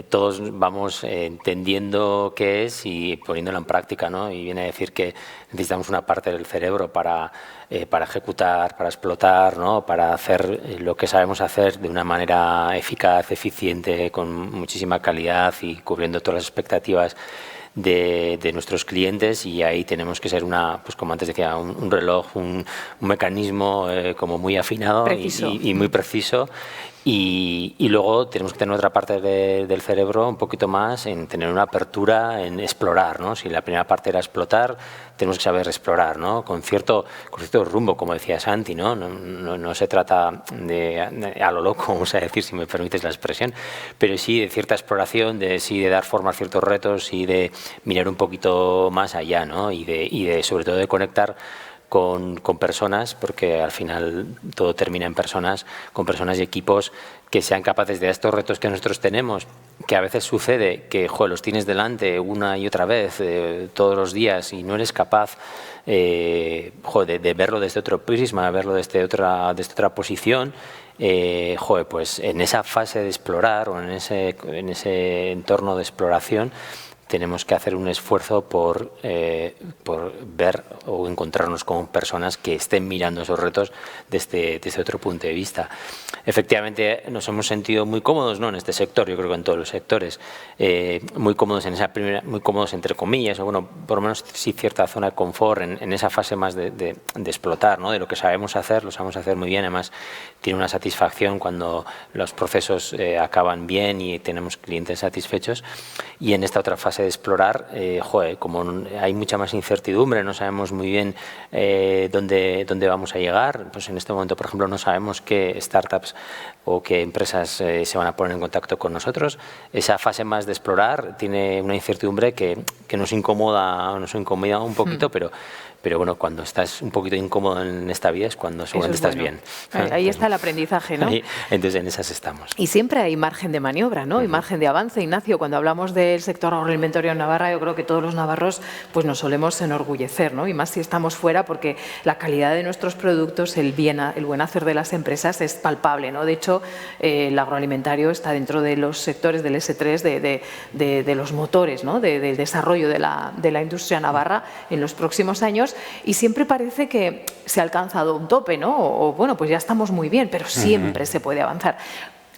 Speaker 3: todos vamos entendiendo qué es y poniéndola en práctica, ¿no? Y viene a decir que necesitamos una parte del cerebro para ejecutar, para explotar, ¿no? Para hacer lo que sabemos hacer de una manera eficaz, eficiente, con muchísima calidad y cubriendo todas las expectativas de nuestros clientes, y ahí tenemos que ser pues como antes decía, un reloj, un mecanismo como muy afinado y muy preciso. Y luego tenemos que tener otra parte del cerebro un poquito más en tener una apertura en explorar, ¿no? Si la primera parte era explotar, tenemos que saber explorar, ¿no? Con cierto rumbo, como decía Santi, ¿no? No se trata de a lo loco, vamos a decir, si me permites la expresión, pero sí de cierta exploración, de dar forma a ciertos retos y de mirar un poquito más allá, ¿no? Y sobre todo de conectar con personas, porque al final todo termina en personas, con personas y equipos que sean capaces de estos retos que nosotros tenemos, que a veces sucede que los tienes delante una y otra vez, todos los días, y no eres capaz de verlo desde otro prisma, verlo desde otra posición. Pues en esa fase de explorar o en ese entorno de exploración tenemos que hacer un esfuerzo por ver o encontrarnos con personas que estén mirando esos retos desde otro punto de vista. Efectivamente, nos hemos sentido muy cómodos, ¿no? En este sector, yo creo que en todos los sectores, muy cómodos en esa primera, muy cómodos entre comillas, o bueno, por lo menos sí cierta zona de confort en esa fase más de explotar, ¿no? De lo que sabemos hacer, lo sabemos hacer muy bien, además tiene una satisfacción cuando los procesos acaban bien y tenemos clientes satisfechos, y en esta otra fase parte de explorar, como hay mucha más incertidumbre, no sabemos muy bien dónde vamos a llegar, pues en este momento, por ejemplo, no sabemos qué startups o qué empresas se van a poner en contacto con nosotros. Esa fase más de explorar tiene una incertidumbre que nos incomoda un poquito, pero bueno, cuando estás un poquito incómodo en esta vida es cuando seguramente estás bien.
Speaker 1: Ahí está el aprendizaje, ¿no?
Speaker 3: Entonces, en esas estamos.
Speaker 1: Y siempre hay margen de maniobra, ¿no? Y margen de avance. Ignacio, cuando hablamos del sector agroalimentario en Navarra, yo creo que todos los navarros pues nos solemos enorgullecer, ¿no? Y más si estamos fuera, porque la calidad de nuestros productos, el buen hacer de las empresas es palpable, ¿no? De hecho, el agroalimentario está dentro de los sectores del S3 de los motores, ¿no? Del desarrollo de la industria navarra en los próximos años. Y siempre parece que se ha alcanzado un tope, ¿no? O bueno, pues ya estamos muy bien, pero siempre se puede avanzar.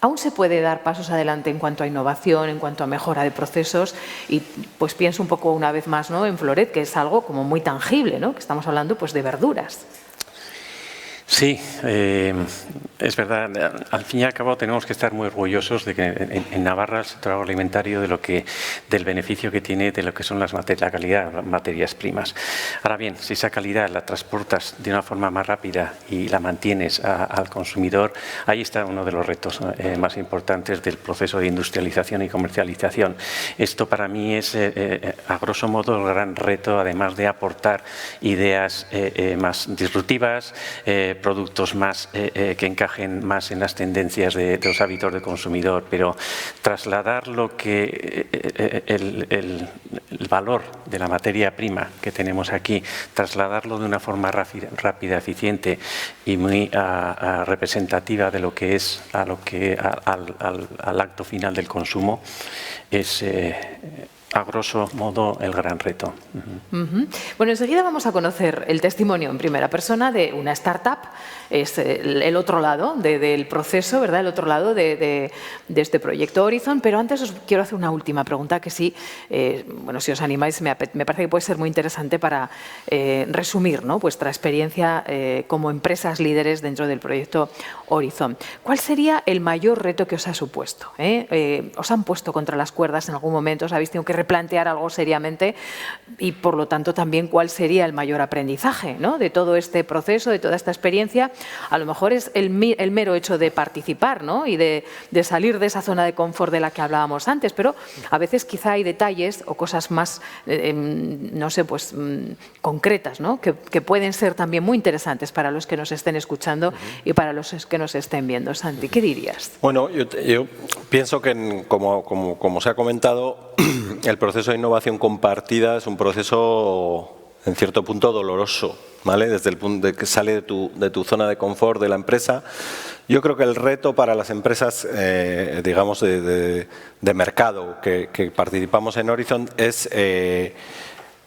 Speaker 1: Aún se puede dar pasos adelante en cuanto a innovación, en cuanto a mejora de procesos y pues pienso un poco una vez más, ¿no? En Floret, que es algo como muy tangible, ¿no? Que estamos hablando pues de verduras.
Speaker 4: Sí, es verdad. Al fin y al cabo tenemos que estar muy orgullosos de que en Navarra el sector agroalimentario del beneficio que tiene de lo que son la calidad de las materias primas. Ahora bien, si esa calidad la transportas de una forma más rápida y la mantienes al consumidor, ahí está uno de los retos más importantes del proceso de industrialización y comercialización. Esto para mí es, a grosso modo, el gran reto, además de aportar ideas más disruptivas, productos más que encajen más en las tendencias de los hábitos del consumidor, pero trasladar lo que el valor de la materia prima que tenemos aquí, trasladarlo de una forma rápida, eficiente y muy representativa de lo que es al acto final del consumo, es a grosso modo el gran reto.
Speaker 1: Bueno, enseguida vamos a conocer el testimonio en primera persona de una startup. Es el otro lado del proceso, ¿verdad? El otro lado de este proyecto Horizon. Pero antes os quiero hacer una última pregunta que sí, bueno, si os animáis, me parece que puede ser muy interesante para resumir, ¿no? Vuestra experiencia como empresas líderes dentro del proyecto Horizon. ¿Cuál sería el mayor reto que os ha supuesto? ¿Os han puesto contra las cuerdas en algún momento? ¿Os habéis tenido que replantear algo seriamente? Y, por lo tanto, también cuál sería el mayor aprendizaje, ¿no? De todo este proceso, de toda esta experiencia. A lo mejor es el mero hecho de participar, ¿no? Y de salir de esa zona de confort de la que hablábamos antes, pero a veces quizá hay detalles o cosas más, no sé, pues concretas, ¿no? Que pueden ser también muy interesantes para los que nos estén escuchando y para los que nos estén viendo. Santi, ¿qué dirías?
Speaker 2: Bueno, yo pienso que, como se ha comentado, el proceso de innovación compartida es un proceso, en cierto punto, doloroso, ¿vale? Desde el punto de que sale de tu zona de confort de la empresa. Yo creo que el reto para las empresas, digamos, de mercado que participamos en Horizon es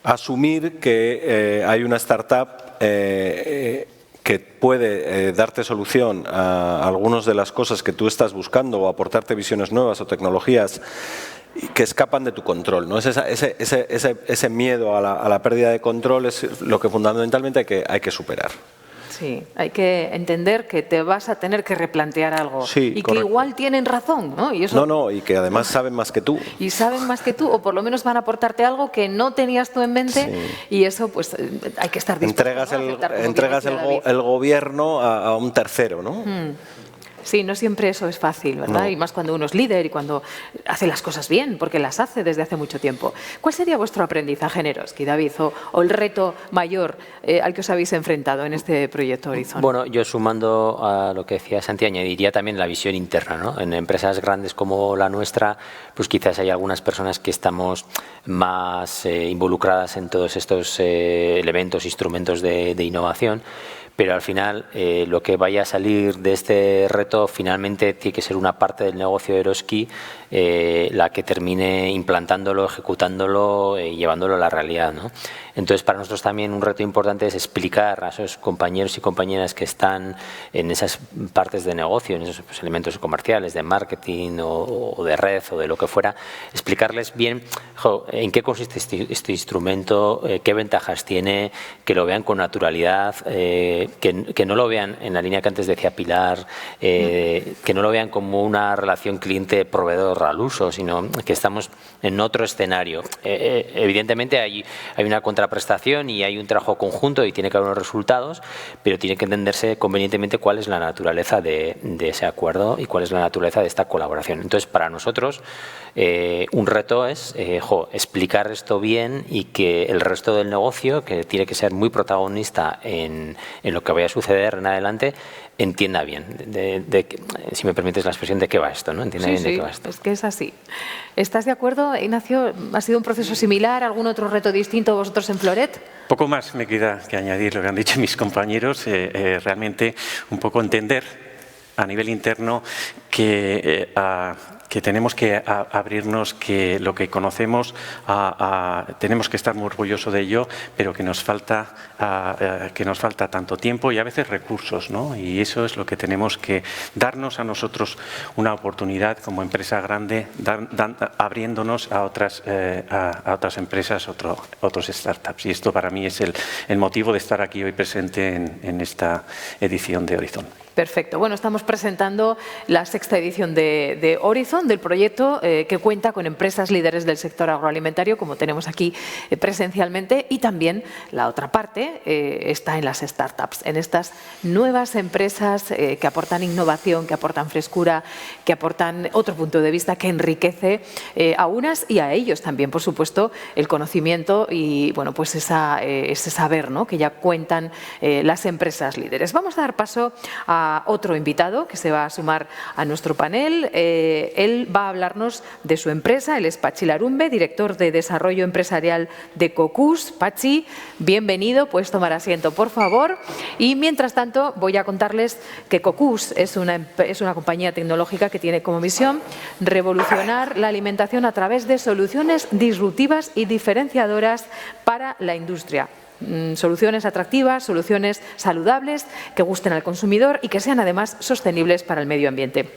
Speaker 2: asumir que hay una startup que puede darte solución a algunas de las cosas que tú estás buscando o aportarte visiones nuevas o tecnologías que escapan de tu control, ¿no? Ese miedo a la pérdida de control es lo que fundamentalmente hay que superar.
Speaker 1: Sí, hay que entender que te vas a tener que replantear algo.
Speaker 2: Sí,
Speaker 1: y
Speaker 2: correcto.
Speaker 1: Que igual tienen razón, ¿no? Y eso,
Speaker 2: y que además saben más que tú.
Speaker 1: Y saben más que tú, o por lo menos van a aportarte algo que no tenías tú en mente, sí. Y eso pues hay que estar dispuesto.
Speaker 2: Entregas el gobierno a un tercero, ¿no?
Speaker 1: Sí, no siempre eso es fácil, ¿verdad? No. Y más cuando uno es líder y cuando hace las cosas bien, porque las hace desde hace mucho tiempo. ¿Cuál sería vuestro aprendizaje, Neroski, David, o el reto mayor al que os habéis enfrentado en este proyecto Horizon?
Speaker 3: Bueno, yo sumando a lo que decía Santi, añadiría también la visión interna, ¿no? En empresas grandes como la nuestra, pues quizás hay algunas personas que estamos más involucradas en todos estos elementos, instrumentos de innovación. Pero al final lo que vaya a salir de este reto finalmente tiene que ser una parte del negocio de Eroski la que termine implantándolo, ejecutándolo y llevándolo a la realidad, ¿no? Entonces, para nosotros también un reto importante es explicar a esos compañeros y compañeras que están en esas partes de negocio, en esos elementos comerciales, de marketing o de red o de lo que fuera, explicarles bien en qué consiste este instrumento, qué ventajas tiene, que lo vean con naturalidad, que no lo vean en la línea que antes decía Pilar, que no lo vean como una relación cliente-proveedor al uso, sino que estamos en otro escenario. Evidentemente hay una contraprestación y hay un trabajo conjunto y tiene que haber unos resultados, pero tiene que entenderse convenientemente cuál es la naturaleza de ese acuerdo y cuál es la naturaleza de esta colaboración. Entonces, para nosotros, un reto es explicar esto bien y que el resto del negocio, que tiene que ser muy protagonista en lo que vaya a suceder en adelante, entienda bien, si me permites la expresión, de qué va esto, ¿no? Entienda bien de qué va esto.
Speaker 1: Es que es así. ¿Estás de acuerdo, Ignacio? ¿Ha sido un proceso similar? ¿Algún otro reto distinto vosotros en Floret?
Speaker 4: Poco más me queda que añadir lo que han dicho mis compañeros. Realmente un poco entender a nivel interno que tenemos que abrirnos, que lo que conocemos tenemos que estar muy orgullosos de ello, pero que nos falta tanto tiempo y a veces recursos, ¿no? Y eso es lo que tenemos que darnos a nosotros una oportunidad como empresa grande, abriéndonos a otras empresas, otros startups. Y esto para mí es el motivo de estar aquí hoy presente en esta edición de Horizon.
Speaker 1: Perfecto. Bueno, estamos presentando la 6ª edición de Horizon, del proyecto que cuenta con empresas líderes del sector agroalimentario, como tenemos aquí presencialmente, y también la otra parte está en las startups, en estas nuevas empresas que aportan innovación, que aportan frescura, que aportan otro punto de vista que enriquece a unas y a ellos también, por supuesto, el conocimiento y bueno, pues ese saber, ¿no?, que ya cuentan las empresas líderes. Vamos a dar paso a otro invitado que se va a sumar a nuestro panel. Él va a hablarnos de su empresa. Él es Patxi Larumbe, director de Desarrollo Empresarial de Cocús. Patxi, bienvenido. Puedes tomar asiento, por favor. Y mientras tanto, voy a contarles que Cocús es una compañía tecnológica que tiene como misión revolucionar la alimentación a través de soluciones disruptivas y diferenciadoras para la industria. Soluciones atractivas, soluciones saludables, que gusten al consumidor y que sean además sostenibles para el medio ambiente.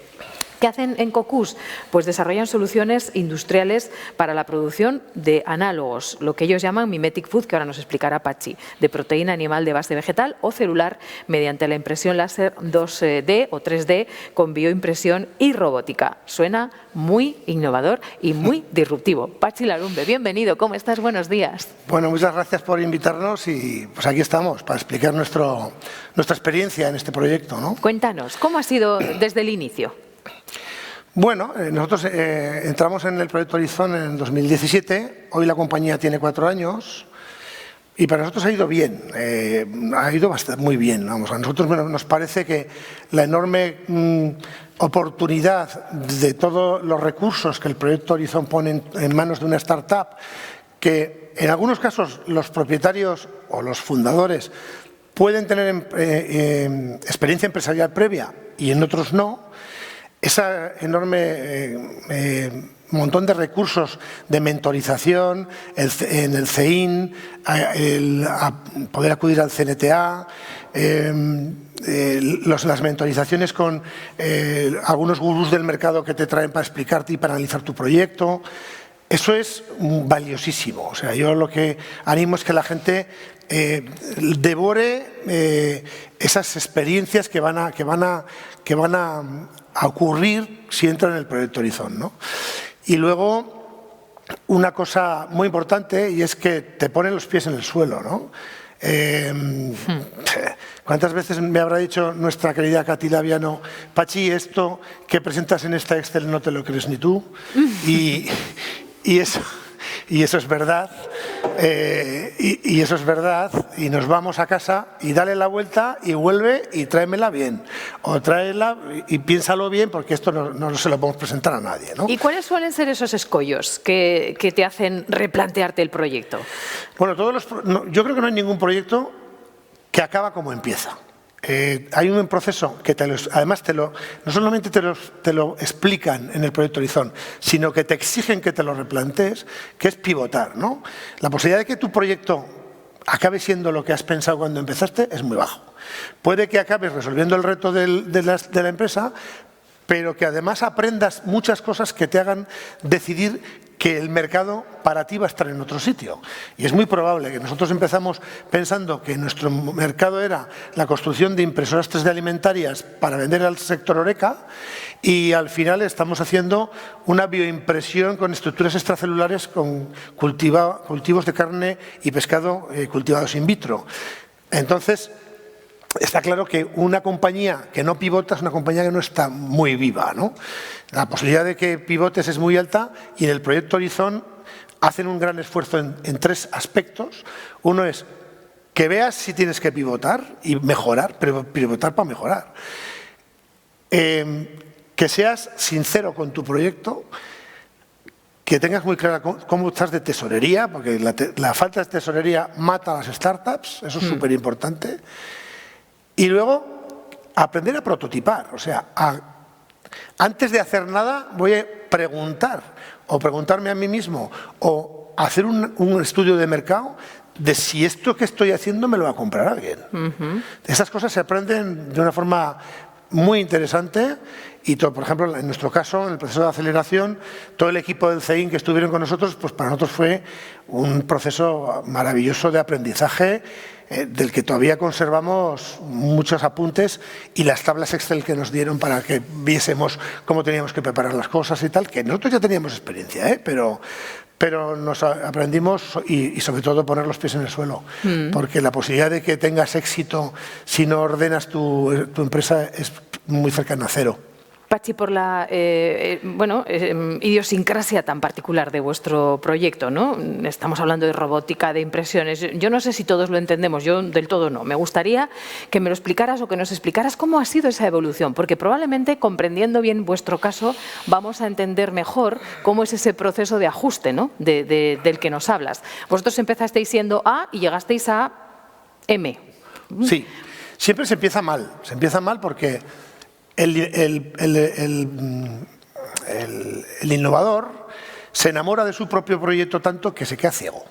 Speaker 1: ¿Qué hacen en Cocús? Pues desarrollan soluciones industriales para la producción de análogos, lo que ellos llaman mimetic food, que ahora nos explicará Patxi, de proteína animal de base vegetal o celular mediante la impresión láser 2D o 3D con bioimpresión y robótica. Suena muy innovador y muy disruptivo. Patxi Larumbe, bienvenido. ¿Cómo estás? Buenos días.
Speaker 6: Bueno, muchas gracias por invitarnos y pues aquí estamos para explicar nuestra experiencia en este proyecto, ¿no?
Speaker 1: Cuéntanos, ¿cómo ha sido desde el inicio?
Speaker 6: Bueno, nosotros entramos en el proyecto Horizon en 2017, hoy la compañía tiene 4 años y para nosotros ha ido bien, ha ido muy bien. Vamos, a nosotros nos parece que la enorme oportunidad de todos los recursos que el proyecto Horizon pone en manos de una startup, que en algunos casos los propietarios o los fundadores pueden tener experiencia empresarial previa y en otros no. Esa enorme montón de recursos de mentorización en el CEIN, poder acudir al CNTA, las mentorizaciones con algunos gurús del mercado que te traen para explicarte y para analizar tu proyecto. Eso es valiosísimo. O sea, yo lo que animo es que la gente devore esas experiencias que van a ocurrir si entra en el proyecto Horizon, ¿no? Y luego, una cosa muy importante, y es que te ponen los pies en el suelo, ¿no? ¿Cuántas veces me habrá dicho nuestra querida Katy Laviano, Patxi, esto que presentas en esta Excel no te lo crees ni tú? Y eso es verdad, y eso es verdad, y nos vamos a casa y dale la vuelta y vuelve y tráemela bien, o tráela y piénsalo bien porque esto no se lo podemos presentar a nadie, ¿no?
Speaker 1: ¿Y cuáles suelen ser esos escollos que te hacen replantearte el proyecto?
Speaker 6: Bueno, yo creo que no hay ningún proyecto que acaba como empieza. Hay un proceso que además no solamente te lo explican en el proyecto Horizon, sino que te exigen que te lo replantees, que es pivotar, ¿no? La posibilidad de que tu proyecto acabe siendo lo que has pensado cuando empezaste es muy bajo. Puede que acabes resolviendo el reto de la empresa, pero que además aprendas muchas cosas que te hagan decidir que el mercado para ti va a estar en otro sitio. Y es muy probable que nosotros empezamos pensando que nuestro mercado era la construcción de impresoras 3D alimentarias para vender al sector HoReCa, y al final estamos haciendo una bioimpresión con estructuras extracelulares con cultivos de carne y pescado cultivados in vitro. Entonces, está claro que una compañía que no pivota es una compañía que no está muy viva, ¿no? La posibilidad de que pivotes es muy alta, y en el proyecto Horizon hacen un gran esfuerzo en tres aspectos. Uno es que veas si tienes que pivotar y mejorar, pero pivotar para mejorar. Que seas sincero con tu proyecto, que tengas muy clara cómo estás de tesorería, porque la falta de tesorería mata a las startups, eso es súper importante. Y luego, aprender a prototipar, o sea, antes de hacer nada voy a preguntar, o preguntarme a mí mismo, o hacer un estudio de mercado de si esto que estoy haciendo me lo va a comprar alguien. Esas cosas se aprenden de una forma muy interesante, y por ejemplo, en nuestro caso, en el proceso de aceleración, todo el equipo del CEIN que estuvieron con nosotros, pues para nosotros fue un proceso maravilloso de aprendizaje, del que todavía conservamos muchos apuntes, y las tablas Excel que nos dieron para que viésemos cómo teníamos que preparar las cosas y tal, que nosotros ya teníamos experiencia, pero nos aprendimos, y sobre todo poner los pies en el suelo, porque la posibilidad de que tengas éxito si no ordenas tu empresa es muy cercana a cero.
Speaker 1: Patxi, por la idiosincrasia tan particular de vuestro proyecto, ¿no? Estamos hablando de robótica, de impresiones. Yo no sé si todos lo entendemos, yo del todo no. Me gustaría que me lo explicaras, o que nos explicaras cómo ha sido esa evolución, porque probablemente, comprendiendo bien vuestro caso, vamos a entender mejor cómo es ese proceso de ajuste, ¿no? del que nos hablas. Vosotros empezasteis siendo A y llegasteis a M.
Speaker 6: Sí, siempre se empieza mal porque el innovador se enamora de su propio proyecto tanto que se queda ciego.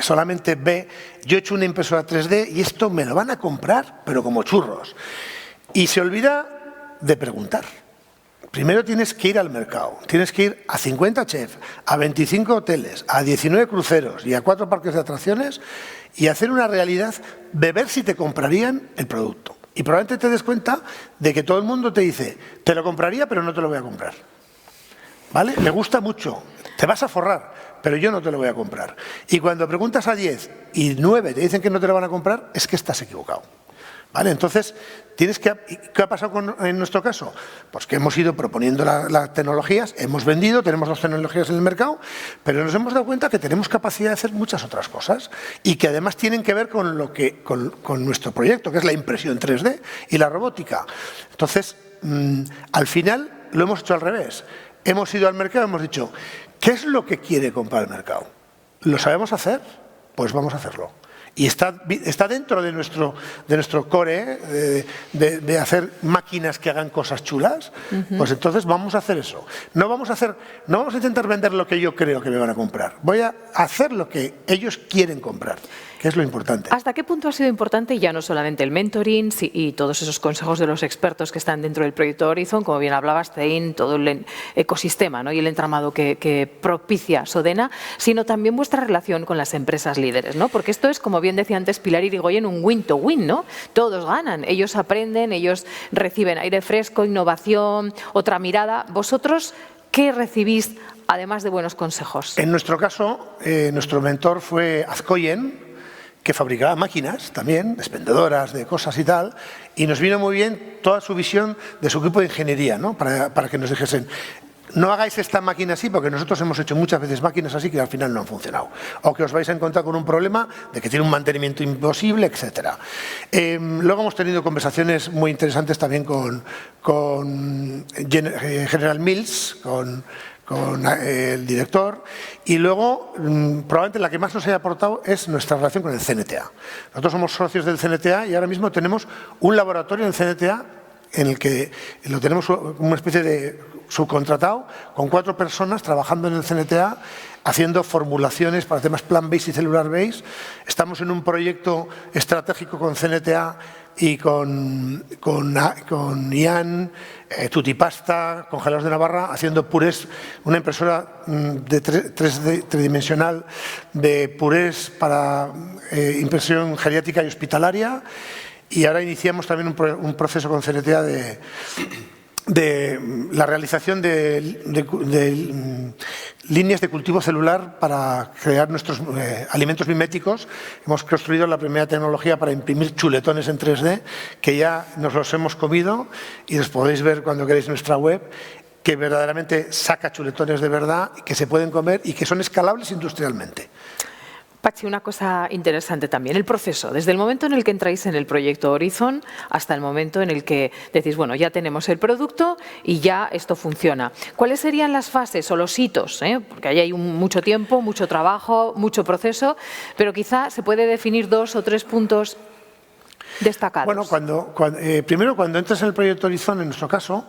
Speaker 6: Solamente ve, yo he hecho una impresora 3D y esto me lo van a comprar, pero como churros. Y se olvida de preguntar. Primero tienes que ir al mercado, tienes que ir a 50 chefs, a 25 hoteles, a 19 cruceros y a 4 parques de atracciones, y hacer una realidad de ver si te comprarían el producto. Y probablemente te des cuenta de que todo el mundo te dice, te lo compraría, pero no te lo voy a comprar. ¿Vale? Me gusta mucho, te vas a forrar, pero yo no te lo voy a comprar. Y cuando preguntas a 10 y 9 te dicen que no te lo van a comprar, es que estás equivocado. ¿Vale? Entonces, ¿qué ha pasado en nuestro caso? Pues que hemos ido proponiendo las tecnologías, hemos vendido, tenemos las tecnologías en el mercado, pero nos hemos dado cuenta que tenemos capacidad de hacer muchas otras cosas, y que además tienen que ver con nuestro proyecto, que es la impresión 3D y la robótica. Entonces, al final lo hemos hecho al revés. Hemos ido al mercado y hemos dicho, ¿qué es lo que quiere comprar el mercado? ¿Lo sabemos hacer? Pues vamos a hacerlo. Y está dentro de nuestro core de hacer máquinas que hagan cosas chulas, pues entonces vamos a hacer eso. No vamos a intentar vender lo que yo creo que me van a comprar. Voy a hacer lo que ellos quieren comprar, que es lo importante.
Speaker 1: ¿Hasta qué punto ha sido importante ya no solamente el mentoring y todos esos consejos de los expertos que están dentro del proyecto Horizon, como bien hablabas, CEIN, todo el ecosistema, ¿no? Y el entramado que propicia Sodena, sino también vuestra relación con las empresas líderes, ¿no? Porque esto es, como bien decía antes Pilar Irigoyen, un win-to-win, ¿no? Todos ganan, ellos aprenden, ellos reciben aire fresco, innovación, otra mirada. ¿Vosotros qué recibís, además de buenos consejos?
Speaker 6: En nuestro caso, nuestro mentor fue Azcoyen, que fabricaba máquinas también, expendedoras de cosas y tal, y nos vino muy bien toda su visión de su equipo de ingeniería, ¿no? Para que nos dijesen, no hagáis esta máquina así, porque nosotros hemos hecho muchas veces máquinas así que al final no han funcionado, o que os vais a encontrar con un problema de que tiene un mantenimiento imposible, etc. Luego hemos tenido conversaciones muy interesantes también con General Mills, con el director, y luego probablemente la que más nos haya aportado es nuestra relación con el CNTA. Nosotros somos socios del CNTA y ahora mismo tenemos un laboratorio en el CNTA en el que lo tenemos como una especie de subcontratado con 4 personas trabajando en el CNTA haciendo formulaciones para temas plant-based y cellular-based. Estamos en un proyecto estratégico con CNTA y con IAN, Tutipasta, Congelados de Navarra, haciendo purés, una impresora de 3D tridimensional de purés para impresión geriátrica y hospitalaria. Y ahora iniciamos también un proceso con CNTA de la realización de líneas de cultivo celular para crear nuestros alimentos miméticos. Hemos construido la primera tecnología para imprimir chuletones en 3D, que ya nos los hemos comido y los podéis ver cuando queráis en nuestra web, que verdaderamente saca chuletones de verdad, que se pueden comer y que son escalables industrialmente.
Speaker 1: Patxi, una cosa interesante también, el proceso. Desde el momento en el que entráis en el proyecto Horizon hasta el momento en el que decís, bueno, ya tenemos el producto y ya esto funciona. ¿Cuáles serían las fases o los hitos? Porque ahí hay mucho tiempo, mucho trabajo, mucho proceso, pero quizá se puede definir 2 o 3 puntos destacados.
Speaker 6: Bueno, primero cuando entras en el proyecto Horizon, en nuestro caso,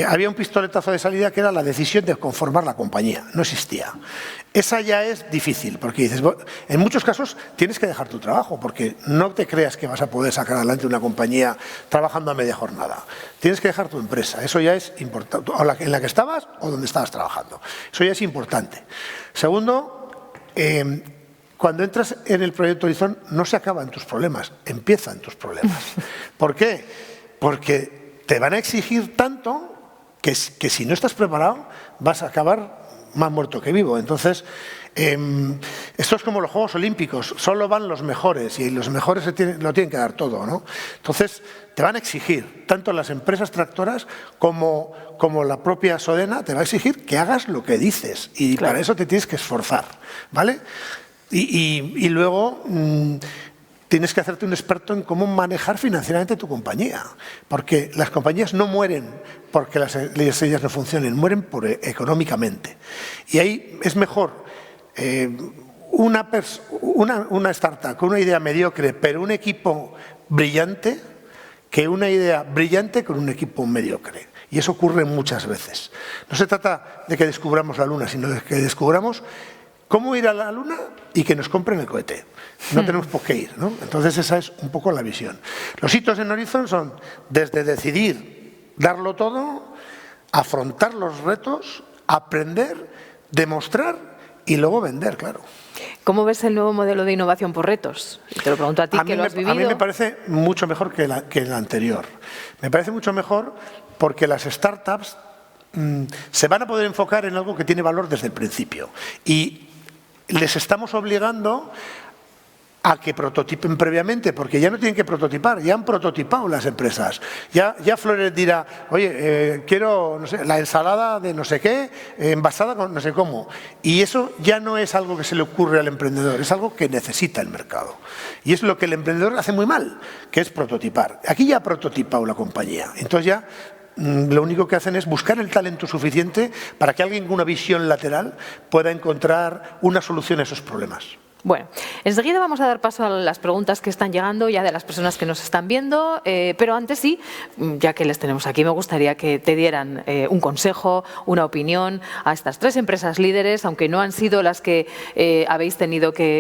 Speaker 6: había un pistoletazo de salida que era la decisión de conformar la compañía. No existía. Esa ya es difícil, porque dices, en muchos casos tienes que dejar tu trabajo, porque no te creas que vas a poder sacar adelante una compañía trabajando a media jornada. Tienes que dejar tu empresa. Eso ya es importante. O en la que estabas o donde estabas trabajando. Eso ya es importante. Segundo, cuando entras en el proyecto Horizon no se acaban tus problemas, empiezan tus problemas. ¿Por qué? Porque te van a exigir tanto que si no estás preparado vas a acabar más muerto que vivo. Entonces, esto es como los Juegos Olímpicos, solo van los mejores y los mejores lo tienen que dar todo, ¿no? Entonces, te van a exigir, tanto las empresas tractoras como la propia Sodena, te va a exigir que hagas lo que dices y claro, para eso te tienes que esforzar, ¿vale? Y luego tienes que hacerte un experto en cómo manejar financieramente tu compañía, porque las compañías no mueren porque las ellas no funcionen, mueren económicamente. Y ahí es mejor una startup con una idea mediocre pero un equipo brillante que una idea brillante con un equipo mediocre. Y eso ocurre muchas veces. No se trata de que descubramos la luna, sino de que descubramos cómo ir a la luna y que nos compren el cohete. No tenemos por qué ir, ¿no? Entonces esa es un poco la visión. Los hitos en Horizon son desde decidir darlo todo, afrontar los retos, aprender, demostrar y luego vender, claro.
Speaker 1: ¿Cómo ves el nuevo modelo de innovación por retos? Te lo pregunto a ti, que lo has vivido.
Speaker 6: A mí me parece mucho mejor que el anterior. Me parece mucho mejor porque las startups se van a poder enfocar en algo que tiene valor desde el principio. Y les estamos obligando a que prototipen previamente, porque ya no tienen que prototipar, ya han prototipado las empresas. Ya Flores dirá, oye, quiero no sé, la ensalada de no sé qué, envasada con no sé cómo. Y eso ya no es algo que se le ocurre al emprendedor, es algo que necesita el mercado. Y es lo que el emprendedor hace muy mal, que es prototipar. Aquí ya ha prototipado la compañía. Entonces ya lo único que hacen es buscar el talento suficiente para que alguien con una visión lateral pueda encontrar una solución a esos problemas.
Speaker 1: Bueno, enseguida vamos a dar paso a las preguntas que están llegando ya de las personas que nos están viendo, pero antes sí, ya que les tenemos aquí, me gustaría que te dieran un consejo, una opinión a estas 3 empresas líderes, aunque no han sido las que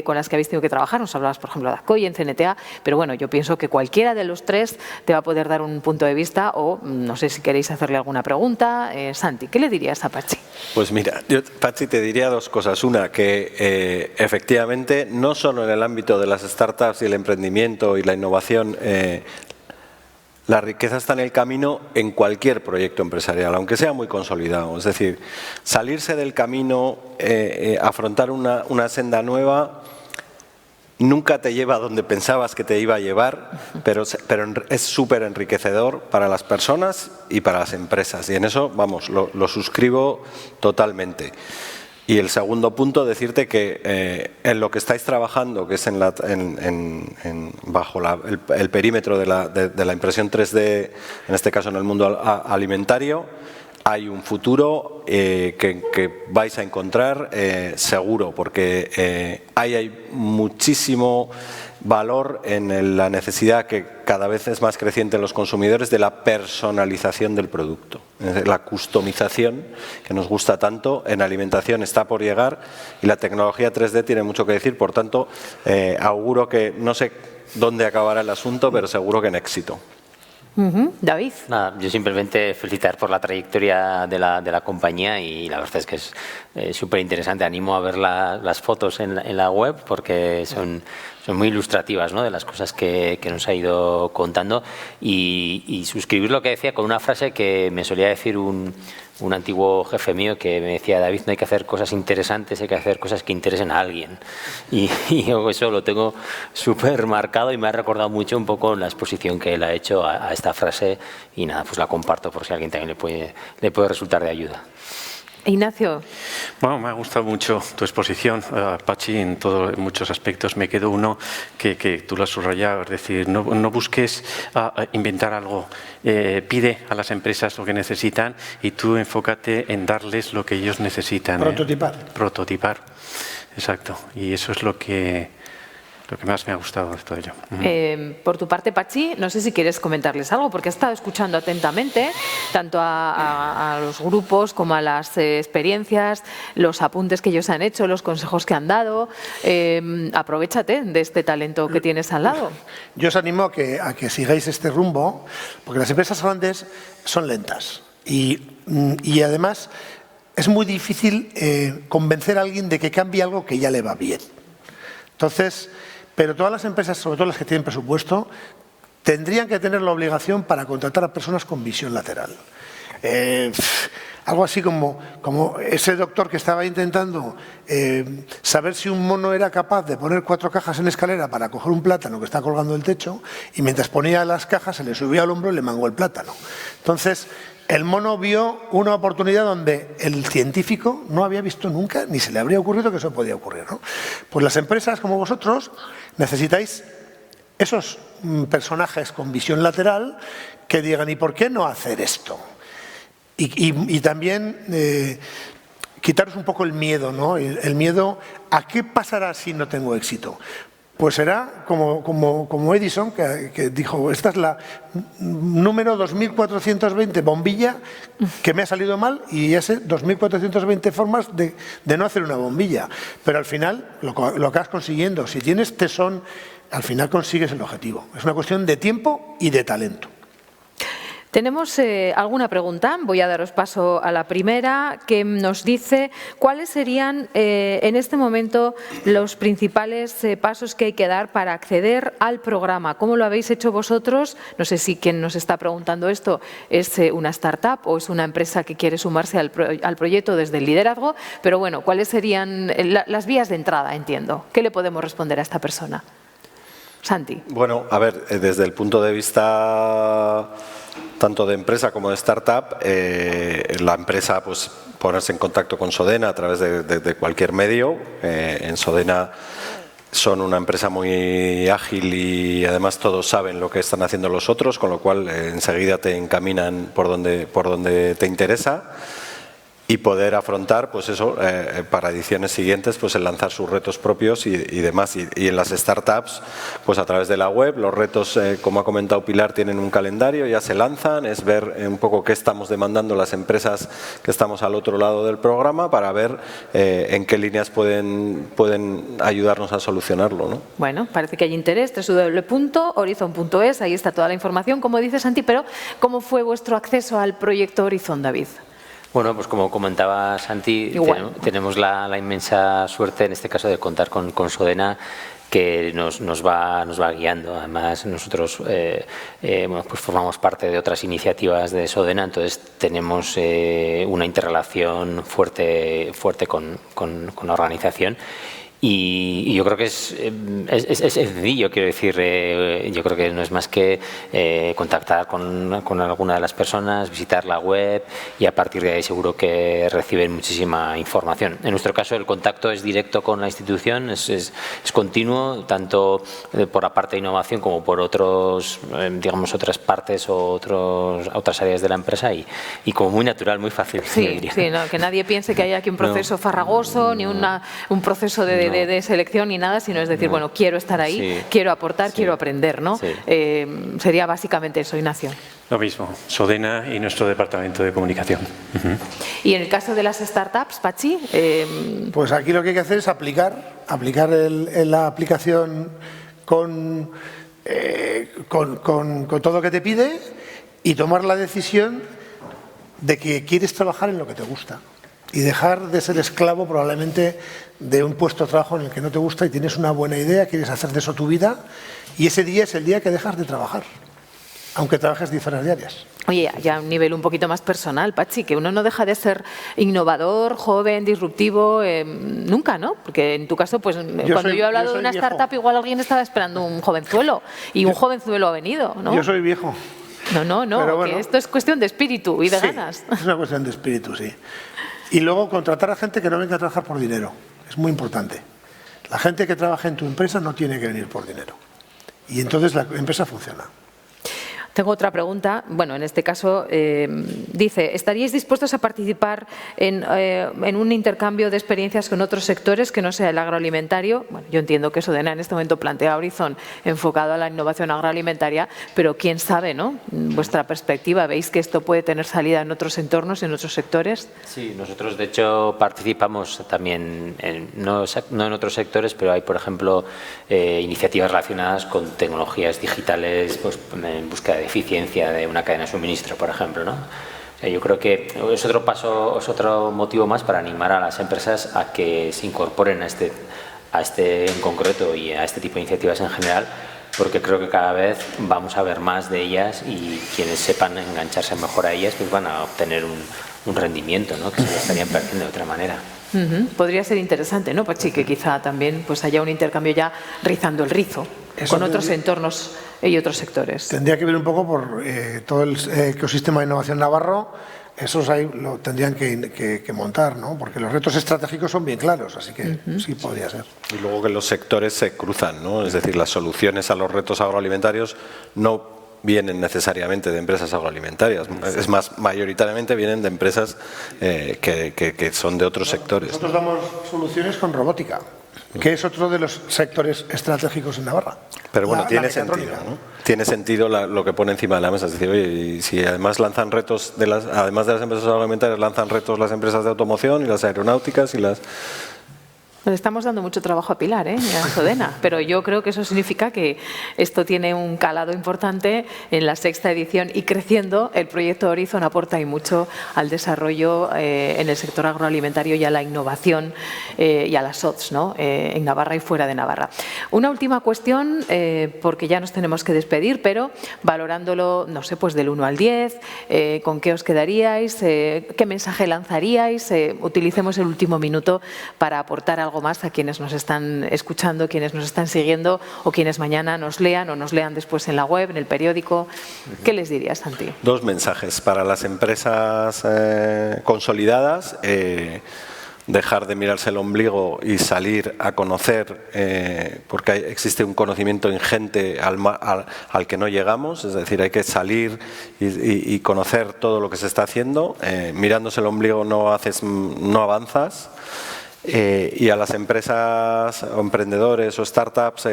Speaker 1: con las que habéis tenido que trabajar. Nos hablabas, por ejemplo, de Azcoy en CNTA, pero bueno, yo pienso que cualquiera de los 3 te va a poder dar un punto de vista o no sé si queréis hacerle alguna pregunta. Santi, ¿qué le dirías a Patxi?
Speaker 2: Pues mira, yo, Patxi, te diría 2 cosas. Una, que efectivamente no solo en el ámbito de las startups y el emprendimiento y la innovación, la riqueza está en el camino en cualquier proyecto empresarial, aunque sea muy consolidado. Es decir, salirse del camino, afrontar una senda nueva, nunca te lleva a donde pensabas que te iba a llevar, pero es súper enriquecedor para las personas y para las empresas. Y en eso, vamos, lo suscribo totalmente. Y el segundo punto, decirte que en lo que estáis trabajando, que es bajo el perímetro de la impresión 3D, en este caso en el mundo alimentario, hay un futuro que vais a encontrar seguro, porque hay muchísimo valor en la necesidad que cada vez es más creciente en los consumidores de la personalización del producto. La customización, que nos gusta tanto, en alimentación está por llegar y la tecnología 3D tiene mucho que decir. Por tanto, auguro que, no sé dónde acabará el asunto, pero seguro que en éxito.
Speaker 1: David.
Speaker 3: Nada, yo simplemente felicitar por la trayectoria de la compañía y la verdad es que es súper interesante. Animo a ver las fotos en la web porque son muy ilustrativas, ¿no?, de las cosas que nos ha ido contando y suscribir lo que decía con una frase que me solía decir un antiguo jefe mío que me decía: David, no hay que hacer cosas interesantes, hay que hacer cosas que interesen a alguien. Y yo eso lo tengo súper marcado y me ha recordado mucho un poco la exposición que él ha hecho a esta frase y nada, pues la comparto por si a alguien también le puede resultar de ayuda.
Speaker 1: Ignacio.
Speaker 4: Bueno, me ha gustado mucho tu exposición, Pachi, en muchos aspectos. Me quedó uno que tú lo has subrayado, es decir, no busques inventar algo, pide a las empresas lo que necesitan y tú enfócate en darles lo que ellos necesitan.
Speaker 6: Prototipar.
Speaker 4: Prototipar, exacto. Y eso es lo que más me ha gustado de todo ello.
Speaker 1: Por tu parte, Pachi, no sé si quieres comentarles algo, porque he estado escuchando atentamente tanto a los grupos como a las experiencias, los apuntes que ellos han hecho, los consejos que han dado. Aprovéchate de este talento que tienes al lado.
Speaker 6: Yo os animo a que sigáis este rumbo, porque las empresas grandes son lentas y además es muy difícil convencer a alguien de que cambie algo que ya le va bien. Entonces, pero todas las empresas, sobre todo las que tienen presupuesto, tendrían que tener la obligación para contratar a personas con visión lateral. Algo así como ese doctor que estaba intentando saber si un mono era capaz de poner 4 cajas en escalera para coger un plátano que está colgando del techo y mientras ponía las cajas se le subía al hombro y le mangó el plátano. Entonces, el mono vio una oportunidad donde el científico no había visto nunca ni se le habría ocurrido que eso podía ocurrir, ¿no? Pues las empresas como vosotros necesitáis esos personajes con visión lateral que digan ¿y por qué no hacer esto? Y también quitaros un poco el miedo, ¿no? El miedo a qué pasará si no tengo éxito. Pues será como Edison, que dijo, esta es la número 2420 bombilla que me ha salido mal y ese 2420 formas de no hacer una bombilla. Pero al final lo acabas consiguiendo. Si tienes tesón, al final consigues el objetivo. Es una cuestión de tiempo y de talento.
Speaker 1: Tenemos alguna pregunta, voy a daros paso a la primera, que nos dice cuáles serían en este momento los principales pasos que hay que dar para acceder al programa. ¿Cómo lo habéis hecho vosotros? No sé si quien nos está preguntando esto es una startup o es una empresa que quiere sumarse al proyecto desde el liderazgo, pero bueno, ¿cuáles serían las vías de entrada, entiendo? ¿Qué le podemos responder a esta persona? Santi.
Speaker 2: Bueno, a ver, desde el punto de vista tanto de empresa como de startup, la empresa, pues ponerse en contacto con Sodena a través de cualquier medio. En Sodena son una empresa muy ágil y además todos saben lo que están haciendo los otros, con lo cual enseguida te encaminan por donde te interesa. Y poder afrontar, pues eso, para ediciones siguientes, pues el lanzar sus retos propios y demás. Y en las startups, pues a través de la web, los retos, como ha comentado Pilar, tienen un calendario, ya se lanzan, es ver un poco qué estamos demandando las empresas que estamos al otro lado del programa para ver en qué líneas pueden ayudarnos a solucionarlo, ¿no?
Speaker 1: Bueno, parece que hay interés, www.horizon.es, ahí está toda la información, como dice Santi, pero ¿cómo fue vuestro acceso al proyecto Horizon, David?
Speaker 3: Bueno, pues como comentaba Santi, tenemos la inmensa suerte en este caso de contar con Sodena, que nos va guiando. Además, nosotros bueno, pues formamos parte de otras iniciativas de Sodena, entonces tenemos una interrelación fuerte con la organización. Y yo creo que es sencillo, quiero decir, yo creo que no es más que contactar con alguna de las personas, visitar la web y a partir de ahí seguro que reciben muchísima información. En nuestro caso el contacto es directo con la institución, es continuo, tanto por la parte de innovación como por otras partes o otras áreas de la empresa y como muy natural, muy fácil.
Speaker 1: Sí, no, que nadie piense que hay aquí un proceso farragoso ni un proceso de selección ni nada, sino es decir, bueno, quiero estar ahí, quiero aportar, quiero aprender, ¿no? Sí. Sería básicamente eso, Ignacio.
Speaker 4: Lo mismo, Sodena y nuestro departamento de comunicación.
Speaker 1: Y en el caso de las startups, Pachi.
Speaker 6: Pues aquí lo que hay que hacer es aplicar la aplicación con todo lo que te pide y tomar la decisión de que quieres trabajar en lo que te gusta. Y dejar de ser esclavo probablemente de un puesto de trabajo en el que no te gusta y tienes una buena idea, quieres hacer de eso tu vida y ese día es el día que dejas de trabajar, aunque trabajes 10 horas diarias.
Speaker 1: Oye, ya a un nivel un poquito más personal, Pachi, que uno no deja de ser innovador, joven, disruptivo, nunca, ¿no? Porque en tu caso, pues cuando yo he hablado de una startup, igual alguien estaba esperando un jovenzuelo y un jovenzuelo ha venido, ¿no?
Speaker 6: Yo soy viejo.
Speaker 1: No, bueno, que esto es cuestión de espíritu y de ganas.
Speaker 6: Es una cuestión de espíritu, sí. Y luego contratar a gente que no venga a trabajar por dinero. Es muy importante. La gente que trabaja en tu empresa no tiene que venir por dinero. Y entonces la empresa funciona.
Speaker 1: Tengo otra pregunta. Bueno, en este caso dice, ¿estaríais dispuestos a participar en un intercambio de experiencias con otros sectores que no sea el agroalimentario? Bueno, yo entiendo que Sodena en este momento plantea Horizon enfocado a la innovación agroalimentaria, pero quién sabe, ¿no? Vuestra perspectiva, ¿veis que esto puede tener salida en otros entornos, en otros sectores?
Speaker 3: Sí, nosotros de hecho participamos también, no en otros sectores, pero hay, por ejemplo, iniciativas relacionadas con tecnologías digitales, pues, en búsqueda de eficiencia de una cadena de suministro, por ejemplo, ¿no? Yo creo que es otro paso, es otro motivo más para animar a las empresas a que se incorporen a este en concreto y a este tipo de iniciativas en general, porque creo que cada vez vamos a ver más de ellas y quienes sepan engancharse mejor a ellas pues van a obtener un rendimiento, ¿no? Que se lo estarían perdiendo de otra manera.
Speaker 1: Podría ser interesante, ¿no, Pachi? Que quizá también pues haya un intercambio ya rizando el rizo con otros entornos y otros sectores.
Speaker 6: Tendría que ver un poco por todo el ecosistema de innovación navarro, esos ahí lo tendrían que montar, ¿no? Porque los retos estratégicos son bien claros, así que sí podría ser.
Speaker 2: Y luego que los sectores se cruzan, ¿no? Es decir, las soluciones a los retos agroalimentarios no vienen necesariamente de empresas agroalimentarias, es más, mayoritariamente vienen de empresas que son de otros sectores.
Speaker 6: Nosotros damos soluciones con robótica, que es otro de los sectores estratégicos en Navarra.
Speaker 2: Pero bueno, tiene sentido, ¿no? Tiene sentido lo que pone encima de la mesa. Es decir, oye, y si además lanzan retos, además de las empresas agroalimentarias, lanzan retos las empresas de automoción y las aeronáuticas y las...
Speaker 1: Le estamos dando mucho trabajo a Pilar, a Sodena, pero yo creo que eso significa que esto tiene un calado importante en la 6ª edición y creciendo. El proyecto Horizon aporta y mucho al desarrollo en el sector agroalimentario y a la innovación y a las OTS, ¿no? En Navarra y fuera de Navarra. Una última cuestión, porque ya nos tenemos que despedir, pero valorándolo, no sé, pues del 1 al 10, ¿con qué os quedaríais? ¿Qué mensaje lanzaríais? Utilicemos el último minuto para aportar algo más a quienes nos están escuchando, quienes nos están siguiendo o quienes mañana nos lean o nos lean después en la web, en el periódico. ¿Qué les dirías, Santi? 2
Speaker 2: mensajes para las empresas consolidadas. Dejar de mirarse el ombligo y salir a conocer, porque existe un conocimiento ingente al que no llegamos, es decir, hay que salir y conocer todo lo que se está haciendo. Mirándose el ombligo no avanzas. Y a las empresas o emprendedores o startups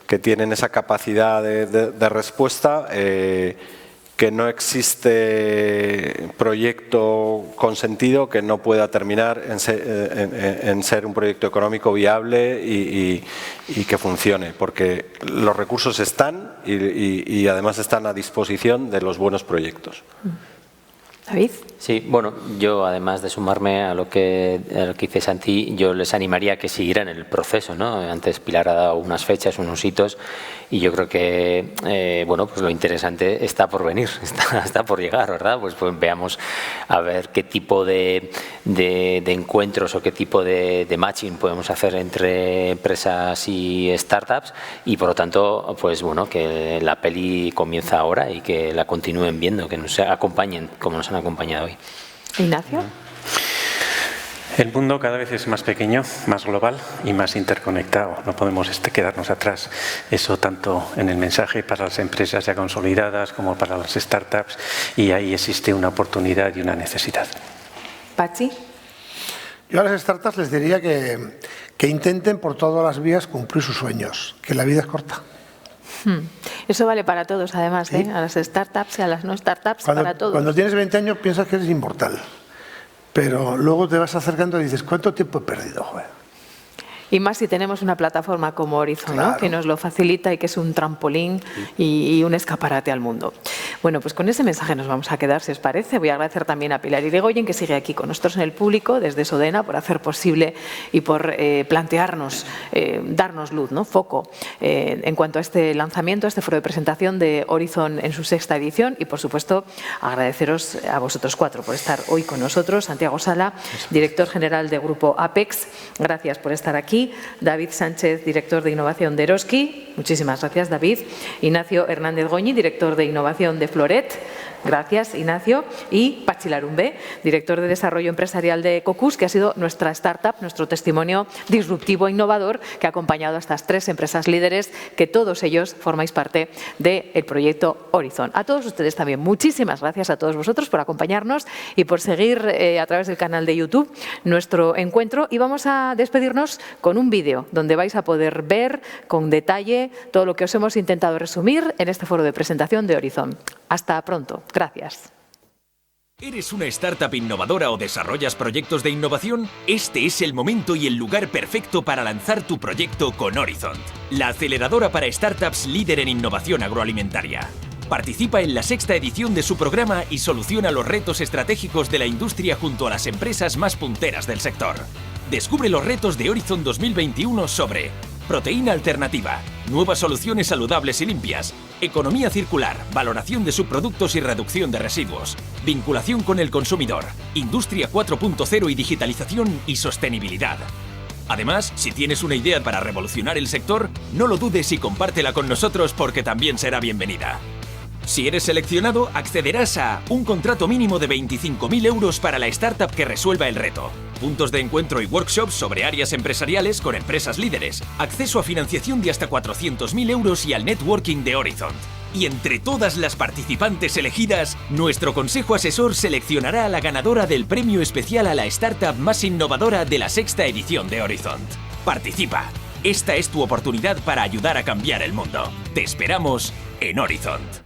Speaker 2: que tienen esa capacidad de respuesta, que no existe proyecto con sentido que no pueda terminar en ser un proyecto económico viable y que funcione, porque los recursos están y además están a disposición de los buenos proyectos.
Speaker 1: David.
Speaker 3: Sí, bueno, yo además de sumarme a lo que dice Santi, yo les animaría a que siguieran el proceso, ¿no? Antes Pilar ha dado unas fechas, unos hitos, y yo creo que, bueno, pues lo interesante está por venir, está por llegar, ¿verdad? Pues veamos a ver qué tipo de encuentros o qué tipo de matching podemos hacer entre empresas y startups, y por lo tanto, pues bueno, que la peli comienza ahora y que la continúen viendo, que nos acompañen como nos han acompañado hoy.
Speaker 1: Ignacio.
Speaker 4: El mundo cada vez es más pequeño, más global y más interconectado. No podemos quedarnos atrás. Eso tanto en el mensaje para las empresas ya consolidadas como para las startups, y ahí existe una oportunidad y una necesidad.
Speaker 1: Patxi.
Speaker 6: Yo a las startups les diría que intenten por todas las vías cumplir sus sueños, que la vida es corta.
Speaker 1: Eso vale para todos, además,
Speaker 6: ¿Sí?
Speaker 1: A las startups y a las no startups, para todos.
Speaker 6: Cuando tienes 20 años piensas que eres inmortal, pero luego te vas acercando y dices, ¿cuánto tiempo he perdido, joder?
Speaker 1: Y más si tenemos una plataforma como Horizon,
Speaker 6: Claro.
Speaker 1: ¿no? Que nos lo facilita y que es un trampolín y un escaparate al mundo. Bueno, pues con ese mensaje nos vamos a quedar, si os parece. Voy a agradecer también a Pilar Irigoyen, que sigue aquí con nosotros en el público, desde Sodena, por hacer posible y por plantearnos, darnos luz, ¿no? Foco en cuanto a este lanzamiento, a este foro de presentación de Horizon en su 6ª edición. Y, por supuesto, agradeceros a vosotros 4 por estar hoy con nosotros. Santiago Sala, director general de Grupo Apex, gracias por estar aquí. David Sánchez, director de innovación de Eroski. Muchísimas gracias, David. Ignacio Hernández Goñi, director de innovación de Floret. Gracias, Ignacio. Y Patxi Larumbe, director de desarrollo empresarial de Cocus, que ha sido nuestra startup, nuestro testimonio disruptivo e innovador, que ha acompañado a estas 3 empresas líderes, que todos ellos formáis parte del proyecto Horizon. A todos ustedes también, muchísimas gracias a todos vosotros por acompañarnos y por seguir a través del canal de YouTube nuestro encuentro. Y vamos a despedirnos con un vídeo donde vais a poder ver con detalle todo lo que os hemos intentado resumir en este foro de presentación de Horizon. Hasta pronto. Gracias.
Speaker 7: ¿Eres una startup innovadora o desarrollas proyectos de innovación? Este es el momento y el lugar perfecto para lanzar tu proyecto con Horizon, la aceleradora para startups líder en innovación agroalimentaria. Participa en la 6ª edición de su programa y soluciona los retos estratégicos de la industria junto a las empresas más punteras del sector. Descubre los retos de Horizon 2021 sobre proteína alternativa, nuevas soluciones saludables y limpias, economía circular, valoración de subproductos y reducción de residuos, vinculación con el consumidor, industria 4.0 y digitalización y sostenibilidad. Además, si tienes una idea para revolucionar el sector, no lo dudes y compártela con nosotros porque también será bienvenida. Si eres seleccionado, accederás a un contrato mínimo de 25.000 euros para la startup que resuelva el reto, puntos de encuentro y workshops sobre áreas empresariales con empresas líderes, acceso a financiación de hasta 400.000 euros y al networking de Horizon. Y entre todas las participantes elegidas, nuestro consejo asesor seleccionará a la ganadora del premio especial a la startup más innovadora de la 6ª edición de Horizon. Participa. Esta es tu oportunidad para ayudar a cambiar el mundo. Te esperamos en Horizon.